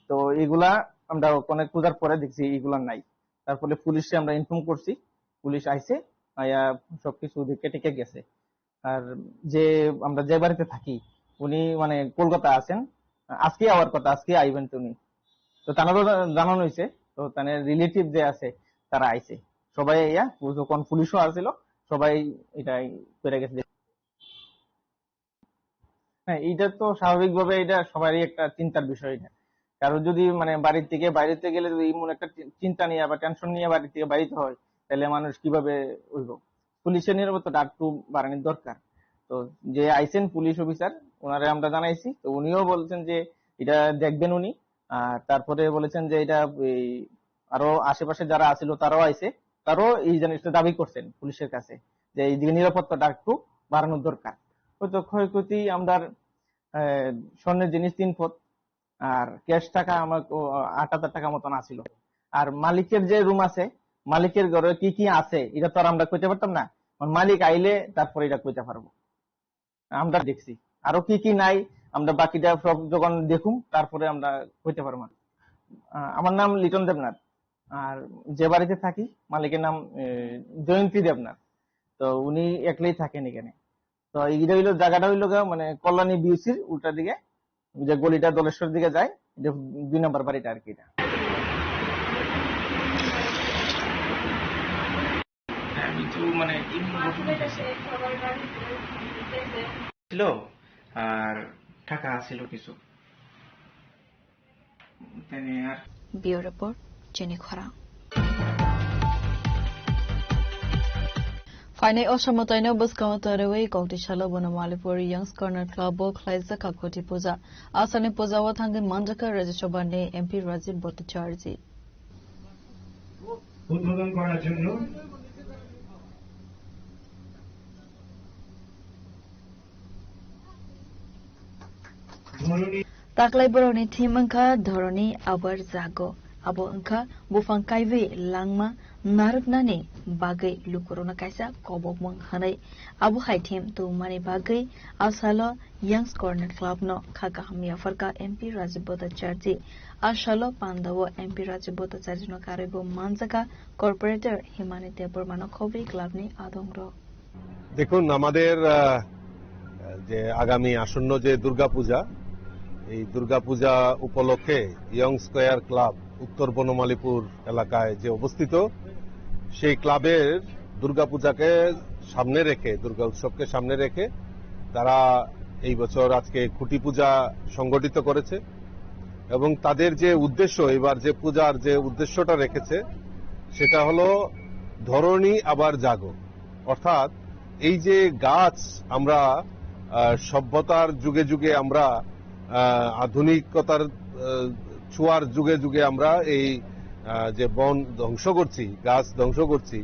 Speaker 20: তো এগুলা আমরা অনেক খোঁজার পরে দেখছি এগুলা নাই। তারপরে পুলিশে আমরা ইনফর্ম করছি, পুলিশ আইছে, আয়া সবকিছু দেখে টেকে গেছে। আর যে আমরা যে বাড়িতে থাকি উনি মানে কলকাতা আছেন, আজকে আওয়ার কথা, আজকে আইবেন তো উনি। তো তানারও জানানো হয়েছে, তো তাদের রিলেটিভ যে আছে তারা আইছে সবাই, ইয়া যখন পুলিশও আসছিল সবাই এটাই করে গেছে। হ্যাঁ, এইটা তো স্বাভাবিকভাবে এটা সবারই একটা চিন্তার বিষয়। না কারো যদি মানে বাড়ির থেকে বাইরেতে গেলে যদি এমন একটা চিন্তা নিয়ে বা টেনশন নিয়ে বাড়ি থেকে বাড়িতে হয়, তাহলে মানুষ কিভাবে উঠব। পুলিশের নিরাপত্তাটা একটু বাড়ানোর দরকার। তো যে আইসেন পুলিশ অফিসার ওনারে আমরা জানাইছি, তো উনিও বলছেন যে এটা দেখবেন উনি। আর তারপরে বলেছেন যে এটা আরো আশেপাশে যারা আছিল তারাও আইছে, তারাও এই জিনিসটা দাবি করছেন পুলিশের কাছে যে এই দিকে নিরাপত্তাটা একটু বাড়ানোর দরকার। হয়তো ক্ষয়ক্ষতি আমরা স্বর্ণের জিনিস 3 ফুট আর ক্যাশ টাকা আমার 8,000 টাকা মতন আসিল। আর মালিকের যে রুম আছে, মালিকের ঘরে কি কি আছে এটা তো আর আমরা কইতে পারতাম না, মালিক আইলে তারপরে এটা কইতে পারবো। আমরা দেখছি আরো কি কি নাই, আমরা বাকিটা সব যখন দেখুম তারপরে আমরা কইতে পারবো। আমার নাম লিটন দেবনাথ, আর যে বাড়িতে থাকি মালিকের নাম জয়ন্তী দেবনাথ। তো উনি একলাই থাকেন এখানে। তো এইটা হইলো জায়গাটা হইলো মানে কল্যাণী বিউসির উল্টা দিকে, যে গলিটা দলেশ্বর দিকে যায়, 2 নম্বর বাড়িটা আর কি। এটা আমি তো মানে ছিল আর টাকা ছিল কিছু।
Speaker 3: ব্যুরো রিপোর্ট জেনি খরা। Final Oshamotino Buskamataraway, Koktishala Bonamalipur, Young's Corner Club, Klaisa Kakoti Puja, Asani Puja, Watangin Mandaka, Register Bane, MP Razib Bhattacharjee.
Speaker 21: উদ্বোধন করার জন্য
Speaker 3: Taklay Boroni Timangka, Doroni, Abar Zago, Abo Unka, Bufang Kaive, Langma, Nargnani, Bagay, Lukurona Kaisa, Kobok Mong Hanay, Abu Haitim, to Mani Bagay, Asalo, Young's Corner Club, no, Kakahamia Farka, MP Razib Bhattacharjee, Ashalo Pandawo, MP Razib Bhattacharjee, no Karibo Manzaka, Corporator, Himanite Burmano Kobi, Clubni, Adongro.
Speaker 10: দেখুন আমাদের যে আগামী আসন্ন যে দুর্গাপূজা, এই দুর্গাপূজা উপলক্ষে young square club উত্তর বনমালীপুর এলাকায় যে অবস্থিত, সেই ক্লাবের দুর্গাপূজাকে সামনে রেখে, দুর্গা উৎসবকে সামনে রেখে তারা এই বছর আজকে খুঁটি পূজা সংগঠিত করেছে। এবং তাদের যে উদ্দেশ্য, এবার যে পূজার যে উদ্দেশ্যটা রেখেছে সেটা হলো ধরণী আবার জাগো। অর্থাৎ এই যে গাছ আমরা সভ্যতার যুগে যুগে আমরা আধুনিকতার ছোঁয়ার যুগে যুগে আমরা এই যে বন ধ্বংস করছি, গাছ ধ্বংস করছি,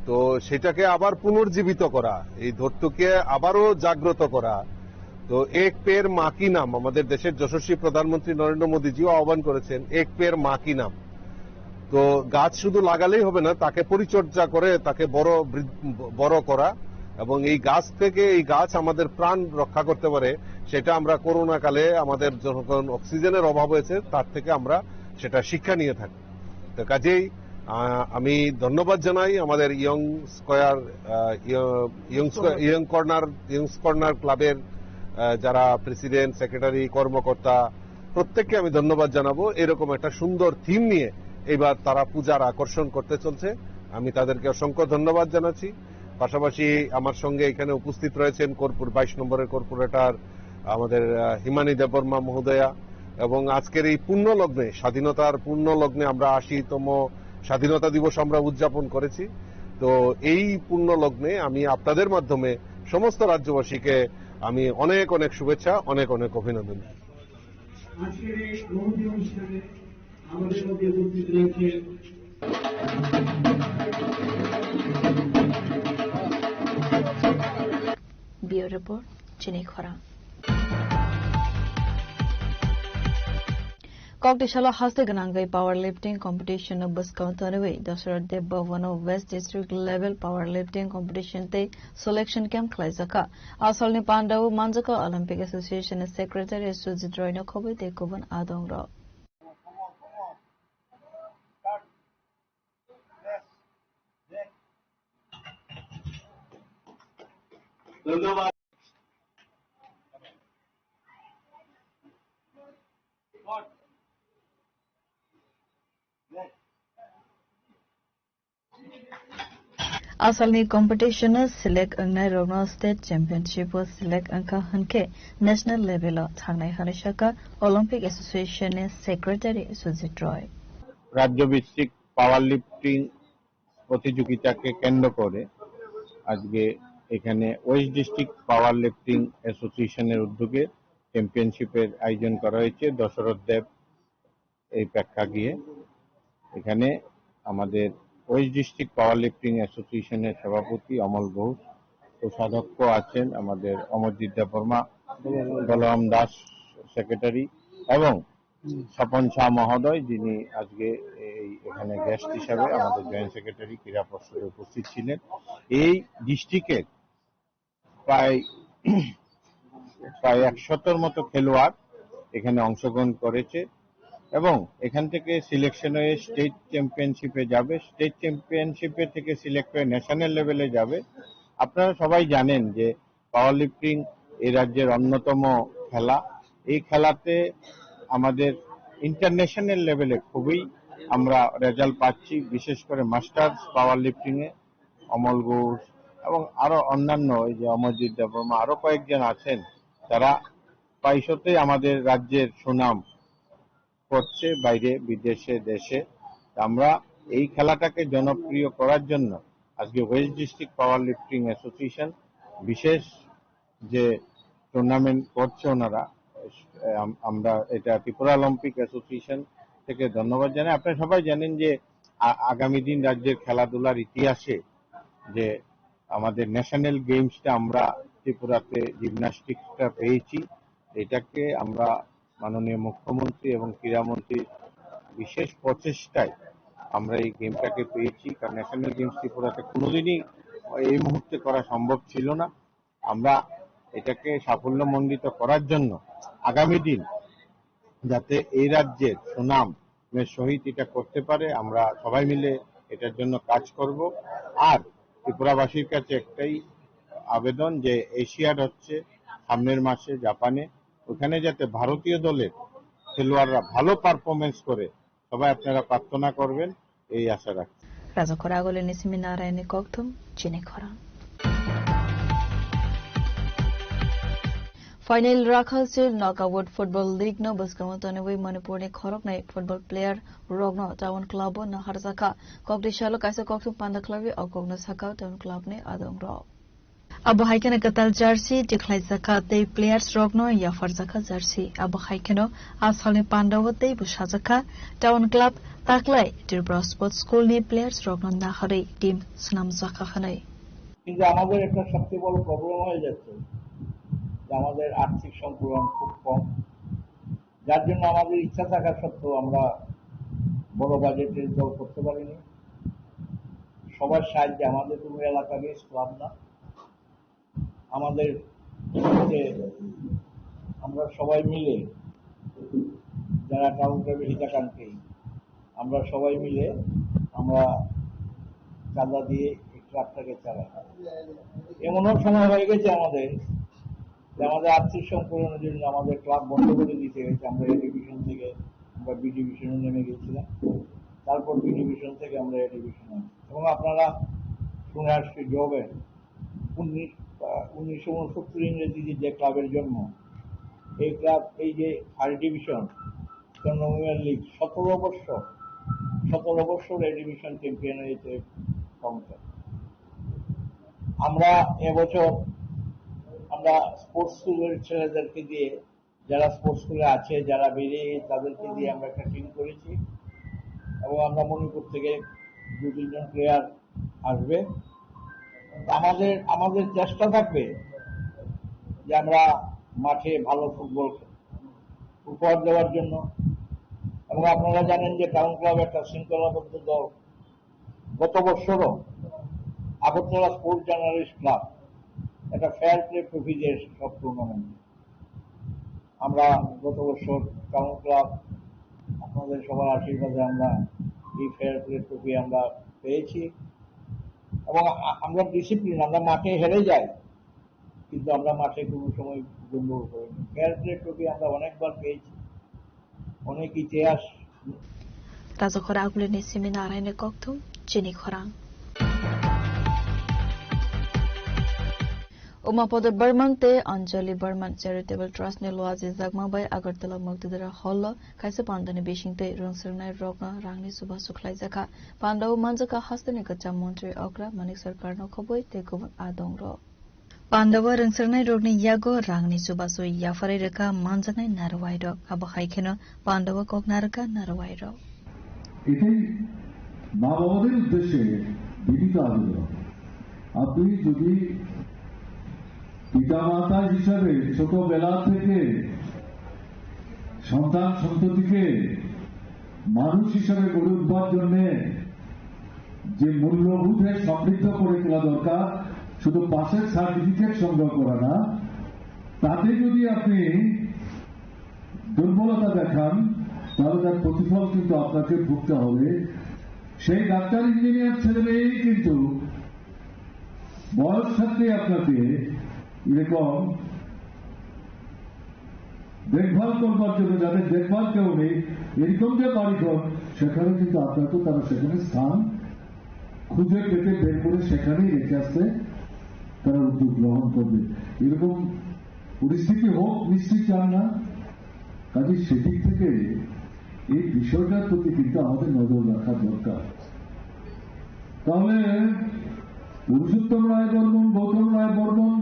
Speaker 10: তো সেটাকে আবার পুনর্জীবিত করা, এই ধরতুকে আবারও জাগ্রত করা। তো এক পের মা কি নাম, আমাদের দেশের যশস্বী প্রধানমন্ত্রী নরেন্দ্র মোদীজিও আহ্বান করেছেন এক পের মা কি নাম। তো গাছ শুধু লাগালেই হবে না, তাকে পরিচর্যা করে তাকে বড় করা, এবং এই গাছ থেকে, এই গাছ আমাদের প্রাণ রক্ষা করতে পারে, সেটা আমরা করোনা কালে আমাদের যখন অক্সিজেনের অভাব হয়েছে তার থেকে আমরা সেটা শিক্ষা নিয়ে থাকি। তো কাজেই আমি ধন্যবাদ জানাই আমাদের ইয়ং কর্নার ক্লাবের যারা প্রেসিডেন্ট, সেক্রেটারি, কর্মকর্তা, প্রত্যেককে আমি ধন্যবাদ জানাবো। এরকম একটা সুন্দর থিম নিয়ে এবার তারা পূজার আকর্ষণ করতে চলছে, আমি তাদেরকে অসংখ্য ধন্যবাদ জানাচ্ছি। পাশাপাশি আমার সঙ্গে এখানে উপস্থিত রয়েছেন 22 নম্বরের কর্পোরেটর আমাদের হিমানী দেববর্মা মহোদয়া, এবং আজকের এই পূর্ণ লগ্নে, স্বাধীনতার পূর্ণ লগ্নে আমরা 80তম স্বাধীনতা দিবস আমরা উদযাপন করেছি। তো এই পূর্ণ লগ্নে আমি আপনাদের মাধ্যমে সমস্ত রাজ্যবাসীকে আমি অনেক অনেক শুভেচ্ছা, অনেক অনেক অভিনন্দন।
Speaker 11: আজকের এই মহতী অনুষ্ঠানে আমাদের মধ্যে উপস্থিত রয়েছে
Speaker 3: ব্যুরো রিপোর্ট চিনি খরা। Kokdishala haste ganangai powerlifting competition of Baskautanawe, Dashar de Bavano West District level powerlifting competition te selection camp Klaisaka. Asalni Pandau Manjaka Olympic Association Secretary Sujit Royno Kobe de Kovan Adongra. Asalni competition select angnai Rogno State Championship was select anka hanke national level thangnai hanishaka Olympic Association Secretary Sujit Roy.
Speaker 21: রাজ্য ভিত্তিক পাওয়ার lifting প্রতিযোগিতাকে কেন্দ্র করে আজকে এখানে West district পাওয়ার lifting অ্যাসোসিয়েশনের উদ্যোগে চ্যাম্পিয়নশিপের আয়োজন করা হয়েছে দশরথ দেব এই প্রেক্ষাগৃহে। এখানে আমাদের ওয়েস্ট ডিস্ট্রিক্ট পাওয়ার লিফটিং অ্যাসোসিয়েশনের সভাপতি অমল ঘোষ, কোষাধ্যক্ষ আছেন আমাদের অমরজিৎ দেববর্মা, বলরাম দাস সেক্রেটারি এবং স্বপন শাহ মহোদয়, যিনি আজকে এখানে গেস্ট হিসাবে আমাদের জয়েন্ট সেক্রেটারি ক্রীড়া পর্ষদে উপস্থিত ছিলেন। এই ডিস্ট্রিক্টের প্রায় 100-র মতো খেলোয়াড় এখানে অংশগ্রহণ করেছে এবং এখান থেকে সিলেকশন হয়ে স্টেট চ্যাম্পিয়নশিপে যাবে, স্টেট চ্যাম্পিয়নশিপে থেকে সিলেক্ট হয়ে ন্যাশনাল লেভেলে যাবে। আপনারা সবাই জানেন যে পাওয়ার লিফটিং এই রাজ্যের অন্যতম খেলা। এই খেলাতে আমাদের ইন্টারন্যাশনাল লেভেলে খুবই আমরা রেজাল্ট পাচ্ছি, বিশেষ করে মাস্টার্স পাওয়ার লিফটিং এ অমল ঘোষ এবং আরো অন্যান্য এই যে অমরজিৎ দেববর্মা আরো কয়েকজন আছেন, তারা প্রায়শই আমাদের রাজ্যের সুনাম করছে বাইরে বিদেশে দেশে। আমরা এই খেলাটাকে জনপ্রিয় করার জন্য আজকে ওয়েস্ট ডিস্ট্রিক্ট পাওয়ার লিফটিং অ্যাসোসিয়েশন বিশেষ যে টুর্নামেন্ট করছে ওনারা, আমরা এটা ত্রিপুরা অলিম্পিক অ্যাসোসিয়েশন থেকে ধন্যবাদ জানাই। আপনারা সবাই জানেন যে আগামী দিন রাজ্যের খেলাধুলার ইতিহাসে যে আমাদের ন্যাশনাল গেমসটা আমরা ত্রিপুরাতে জিমন্যাস্টিক্সটা পেয়েছি, এটাকে আমরা মাননীয় মুখ্যমন্ত্রী এবং ক্রীড়ামন্ত্রীর বিশেষ প্রচেষ্টায় আমরা এই গেমটাকে পেয়েছি। কারণ ন্যাশনাল গেমস ত্রিপুরাতে কোনোদিনই এই মুহূর্তে করা সম্ভব ছিল না। আমরা এটাকে সাফল্যমণ্ডিত করার জন্য আগামী দিন যাতে এই রাজ্যের সুনামের সহিত এটা করতে পারে, আমরা সবাই মিলে এটার জন্য কাজ করব। আর ত্রিপুরাবাসীর কাছে একটাই আবেদন যে এশিয়াড হচ্ছে সামনের মাসে জাপানে, ওখানে যাতে ভারতীয় দলের খেলোয়াড়রা ভালো পারফরমেন্স করে সবাই আপনারা প্রার্থনা করবেন, এই আশা রাখছি।
Speaker 3: রাজখরা আগলে নিসিমি নারায়ণী কক্তম চিনি খরা। फाइनल राखालसे नकआउट फुटबल लीग न बसकामतनवे मणिपुर ने खरकनाय फुटबल प्लेयर रगनो टाउन क्लब न हरजाका ककदिशालो काइसा कक्सुम पान्दा क्लबे अकगनो साका टाउन क्लब ने आदंग्र अब हाइकेन कतल जर्सी दिखलाइजाका ते प्लेयर्स रगनो या फरजाका जर्सी अब हाइकेन आसालनि पान्दावते बुसाजाका टाउन क्लब ताकलाय त्रिपुरा स्पोर्ट्स स्कूल ने प्लेयर्स रगनो नाहरै टीम सुनाम जाका खनाय
Speaker 20: কিন্তু আমাদের একটা সবচেয়ে বড় প্রবলেম হয়ে যাচ্ছে যে আমাদের আর্থিক সম্পূরণ খুব কম, যার জন্য আমাদের ইচ্ছা থাকা সত্ত্বেও আমরা বড় বাজেটের দল করতে পারিনি। সবার সাহায্যে আমাদের কোনো এলাকা বেশ ক্লাব না, আমাদের আমরা সবাই মিলে যারা টাউন ক্লাবের হিতাকাঙ্ক্ষী আমরা সবাই মিলে আমরা চাঁদা দিয়ে এই ক্লাবটাকে চালাই। এমনও সময় হয়ে গেছে আমাদের আর্থিক সম্পূরণের জন্য আমাদের ক্লাব বন্ধ করে দিতে হয়েছে। আমরা এ ডিভিশন থেকে আমরা বি ডিভিশনে নেমে গেছিলাম, তারপর বি ডিভিশন থেকে আমরা এ ডিভিশনে, এবং আপনারা শুনে আসছি জবে 1969 ইংরেজি যে ক্লাবের জন্ম, এই ক্লাব এই যে থার্ড ডিভিশন টুর্নামেন্ট লিগ 17 বছর এ ডিভিশন চ্যাম্পিয়ন হয়েছে কাউন্টার।
Speaker 11: আমরা এবছর আমরা স্পোর্টস স্কুলের ছেলেদেরকে দিয়ে, যারা স্পোর্টস স্কুলে আছে, যারা বেরিয়ে তাদেরকে দিয়ে আমরা একটা টিম করেছি এবং আমরা মণিপুর থেকে 2-3 জন প্লেয়ার আসবে। আমাদের চেষ্টা থাকবে যে আমরা মাঠে ভালো ফুটবল উপহার দেওয়ার জন্য। এবং আপনারা জানেন যে টাউন ক্লাব একটা শৃঙ্খলাবদ্ধ দল। গত বছরও আগরতলা স্পোর্টস জার্নালিস্ট ক্লাব একটা ফেয়ার প্লে ট্রফি দিয়ে সব টুর্নামেন্ট আমরা গত বছর টাউন ক্লাব আপনাদের সবার আশীর্বাদে আমরা এই ফেয়ার প্লে ট্রফি আমরা পেয়েছি। এবং আমরা ডিসিপ্লিন, আমরা মাঠে হেরে যাই কিন্তু আমরা মাঠে কোনো সময় গন্ডগোল করিনি। ফেয়ার প্লে ট্রফি আমরা অনেকবার পেয়েছি, অনেক ইতিহাস।
Speaker 3: রাজখরা আগুলিনি সেমিনার আইনে কক্তম চিনি খরাং उमापद बर्मन ते अंजलि बर्मन चैरिटेबल ट्रस्ट ने लोआजी जगमाबाई अगरतला मक्तिदरा हॉल खाइसे पांडने बेसिंगते रंगसरनाय रगना रांगनि सुबा सुखलाय जाखा पांडव मानजका हस्तने कच्चा मंत्री अग्रा मानिक सरकार न खबय ते गुबुन आदं र पांडव रंगसरनाय रगनि यागो रांगनि सुबा सुय याफारै रेखा मानजनाय नारवाय र अब हाइखेन पांडव कक नारका नारवाय र
Speaker 2: এটাই মা বাবাদের উদ্দেশ্যে বিনীত আবেদন। আপনি যদি পিতামাতা হিসাবে ছোটবেলা থেকে সন্তান সন্ততিকে মানুষ হিসাবে গড়ে উঠবার জন্য যে মূল্যবোধে সমৃদ্ধ করে তোলা দরকার, শুধু পাশের সার্টিফিকেট সংগ্রহ করা না, তাতে যদি আপনি দুর্বলতা দেখান তাহলে তার প্রতিফল কিন্তু আপনাকে ভুগতে হবে। সেই ডাক্তার ইঞ্জিনিয়ার ছেলে মেয়েই কিন্তু বয়স থাকতে আপনাকে এরকম দেখভাল করবার জন্য, যাদের দেখভাল কেউ নেই, এরকম যে বাড়িঘর, সেখানে কিন্তু আপনাকে তারা সেখানে স্থান খুঁজে পেতে বের করে সেখানেই রেখে আসতে তারা উদ্যোগ গ্রহণ করবে। এরকম পরিস্থিতি হোক নিশ্চিত চান না। কাজে সেদিক থেকে এই বিষয়টার প্রতি কিন্তু আমাদের নজর রাখা দরকার। তাহলে পুরুষোত্তম রায় বর্মন, গৌতম রায় বর্মন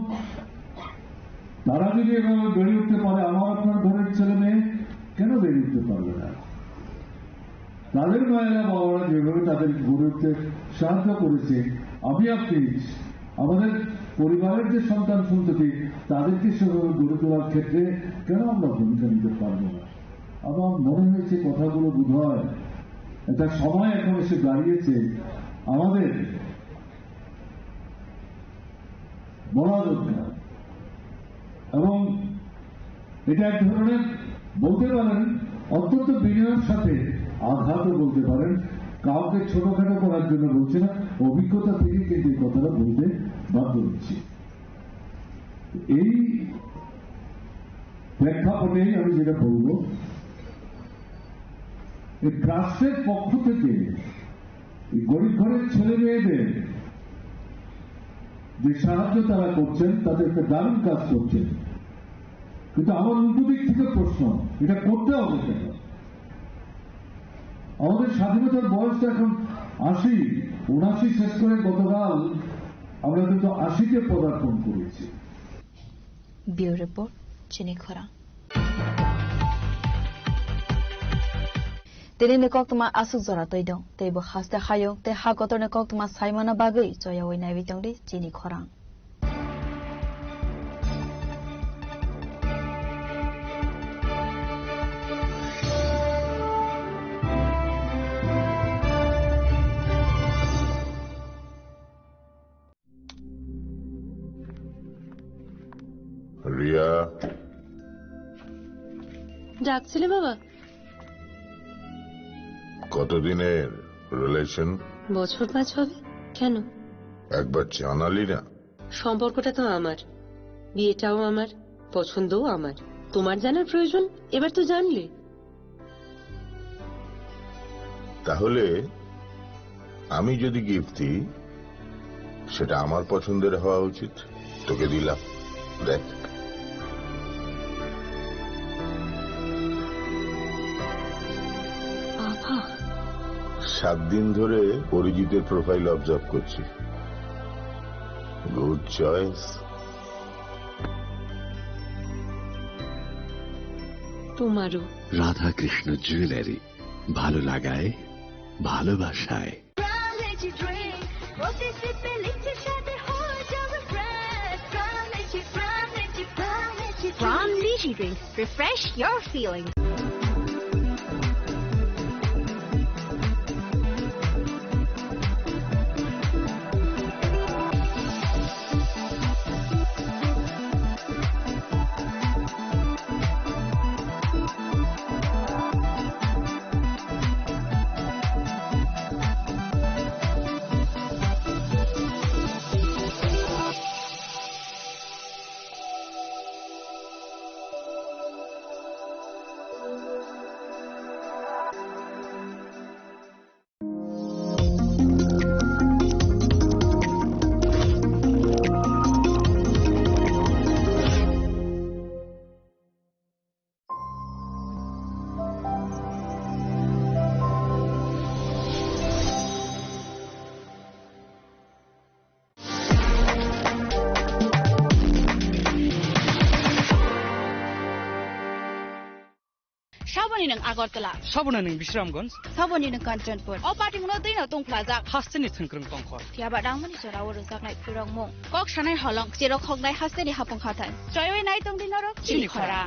Speaker 2: তারা যদি এভাবে বেড়ে উঠতে পারে, আমার আপনার ঘরের ছেলে মেয়ে কেন বেড়ে উঠতে পারবে না? তাদের মায়েরা বাবারা যেভাবে তাদের গড়ে উঠতে সাহায্য করেছে, আমি আপনি আমাদের পরিবারের যে সন্তান সন্ততি তাদেরকে সেভাবে গড়ে তোলার ক্ষেত্রে কেন আমরা ভূমিকা নিতে পারব না? আমার মনে হয়েছে কথাগুলো বোধ হয় একটা সময় এখন এসে দাঁড়িয়েছে আমাদের বলা দরকার। এবং এটা এক ধরনের বলতে পারেন অত্যন্ত বিনয়ের সাথে আঘাতও বলতে পারেন। কাউকে ছোটখাটো করার জন্য বলছে না, অভিজ্ঞতা থেকে কিন্তু এই কথাটা বলতে বাধ্য হচ্ছে। এই প্রেক্ষাপটেই আমি যেটা বলবো, এই ট্রাস্টের পক্ষ থেকে গরিব ঘরের ছেলে মেয়েদের যে সাহায্য তারা করছেন তাদের একটা দারুণ কাজ করছেন। কিন্তু আমার উল্টো দিক থেকে প্রশ্ন, এটা করতে হবে কেন? আমাদের স্বাধীনতার বয়সটা এখন 80-79 শেষ করে গতকাল আমরা কিন্তু 80-তে পদার্পণ করেছি।
Speaker 3: ব্যুরো রিপোর্ট চিনি খরা Tini koktuma asuk zora toidong, tebo haste hayong, te hakotor ne koktuma saimana bagui, joya woi nai bitong di chini khorang.
Speaker 22: Riya,
Speaker 23: ডাকছিলে বাবা?
Speaker 22: কতদিনের রিলেশন?
Speaker 23: বছর 5 হবে। কেন?
Speaker 22: একবার জানালি না?
Speaker 23: সম্পর্কটা তো আমার, বিয়েটাও আমার, পছন্দও আমার। তোমার জানার প্রয়োজন এবার তো জানলে।
Speaker 22: তাহলে আমি যদি গিফট দিই সেটা আমার পছন্দের হওয়া উচিত। তোকে দিলাম, দেখ।
Speaker 23: বাবা,
Speaker 22: 7 দিন ধরে অরিজিতের প্রোফাইল অবজার্ভ করছি। Good choice.
Speaker 23: তোমারও।
Speaker 6: রাধা কৃষ্ণ জুয়েলারি, ভালো লাগায় ভালোবাসায়।
Speaker 1: From Lychee Drink, refresh your feelings.
Speaker 4: Saboni ng Agartala.
Speaker 5: Sabona ng Bisramganj.
Speaker 4: Saboni ng Kanchanpur. O party mo na din na tong plaza.
Speaker 5: Hasteni thangkrang tongkhor.
Speaker 4: Tiaba dang mani sora woro saknai purong mo. Kok sanai holong siro khognai hasteni hapong khatan. Joyoi nai tong din norok chili khora.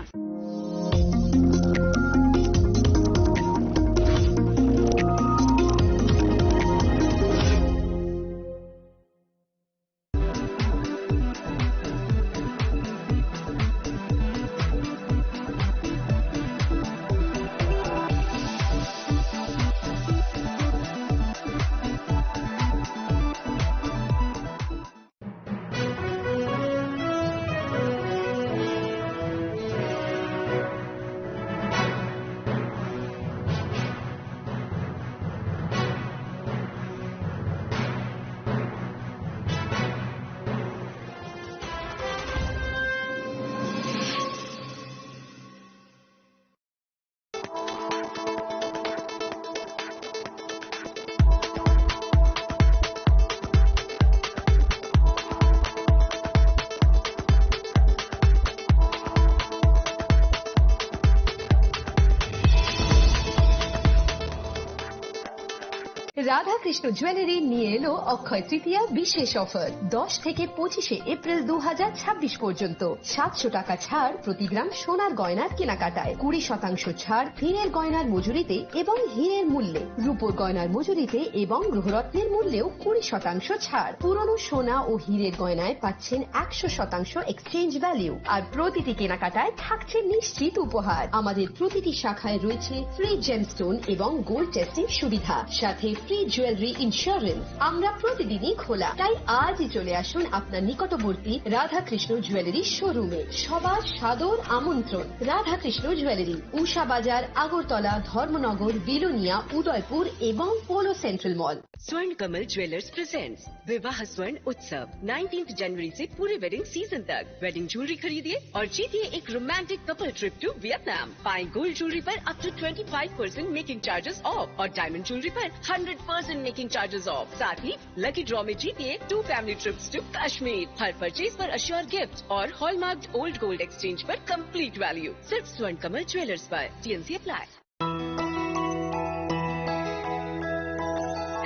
Speaker 24: Radha Krishna jewellery নিয়ে এলো অক্ষয় তৃতীয়া বিশেষ offer 10 থেকে 25 April 2026 পর্যন্ত 700 টাকা ছাড় প্রতি গ্রাম সোনার গয়নার কেনাকাটায়, 20% ছাড় হীরের গয়নার মজুরিতে এবং হীরের মূল্যে, রূপোর গয়নার মজুরিতে এবং গ্রহরত্নের মূল্যেও 20% ছাড়। পুরনো সোনা ও হীরের গয়নায় পাচ্ছেন 100% এক্সচেঞ্জ ভ্যালু, আর প্রতিটি কেনাকাটায় থাকছে নিশ্চিত উপহার। আমাদের প্রতিটি শাখায় রয়েছে ফ্রি জেমস্টোন এবং গোল্ড টেস্টিং সুবিধা, সাথে ফ্রি জুয়েলারি ইন্স্যুরেন্স। আমরা প্রতিদিনই খোলা, তাই আজই চলে আসুন আপনার নিকটবর্তী রাধাকৃষ্ণ জুয়েলারি শোরুমে। সবার সাদর আমন্ত্রণ। রাধাকৃষ্ণ জুয়েলারি, উষা বাজার, আগরতলা, ধর্মনগর, বিলোনিয়া, উদয়পুর এবং পোলো सेंट्रल मॉल।
Speaker 25: स्वर्ण कमल ज्वेलर्स प्रेजेंट्स विवाह स्वर्ण उत्सव 19 जनवरी से पूरे वेडिंग सीजन तक। वेडिंग ज्वेलरी खरीदिए और जीतिए एक romantic couple trip to Vietnam. पाएं गोल्ड ज्वेलरी पर up to 25% making charges off और डायमंड ज्वेलरी पर 100% मेकिंग चार्जेस ऑफ। साथ ही लकी ड्रॉ में जीतिए 2 फैमिली ट्रिप्स टू कश्मीर। हर परचेज पर अश्योर गिफ्ट और हॉलमार्क्ड ओल्ड गोल्ड एक्सचेंज पर कंप्लीट वैल्यू। सिर्फ स्वर्ण कमल ज्वेलर्स पर। TNC apply.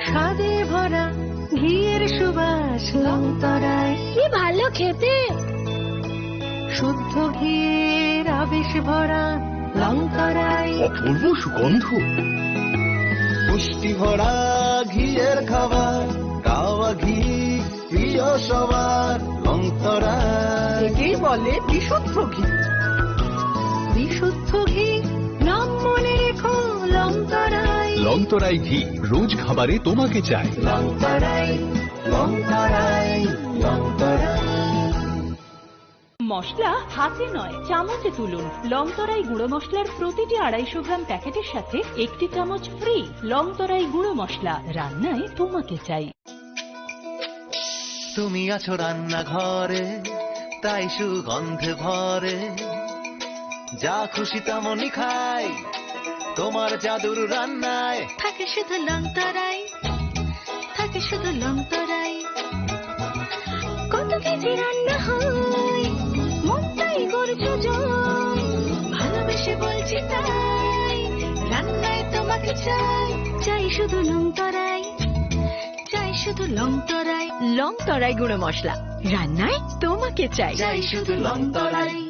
Speaker 24: স্বাদে ভরা ঘিয়ের সুবাস লংতরায়,
Speaker 1: কি ভালো খেতে।
Speaker 24: শুদ্ধ ঘিয়ের আবেশ ভরা লংতরায়,
Speaker 6: অপূর্ব সুগন্ধ।
Speaker 26: পুষ্টি ভরা ঘিয়ের খাবার, গাওয়া ঘি প্রিয় সবার লংতরায়।
Speaker 24: একেই বলে বিশুদ্ধ ঘি। বিশুদ্ধ ঘি নাম মনে রেখো লংতরায়।
Speaker 6: লংতরাই ঘি রোজ খাবারে তোমাকে চাই।
Speaker 26: লংতরাই লংতরাই লংতরাই।
Speaker 15: মশলা হাতে নয় চামচে তুলুন। লংতরাই গুঁড়ো মশলার প্রতিটি 250 গ্রাম প্যাকেটের সাথে 1 চামচ ফ্রি। লংতরাই গুঁড়ো মশলা, রান্নায় তোমাকে চাই।
Speaker 26: তুমি আছো রান্নাঘরে, তাই সুগন্ধে ভরে, যা খুশি তেমনই খাই তোমার জাদুর রান্নায়।
Speaker 24: থাকে শুধু লংতরাই, থাকে শুধু লংতরাই। কত
Speaker 1: মুখে যে রান্না হয় মন তাই করছো জয় ভালোবেসে বলছি তাই রান্নায় তোমাকে চাই চাই শুধু লং তরাই চাই শুধু লং তরাই গুঁড়ো মশলা রান্নায় তোমাকে চাই চাই শুধু লং তরাই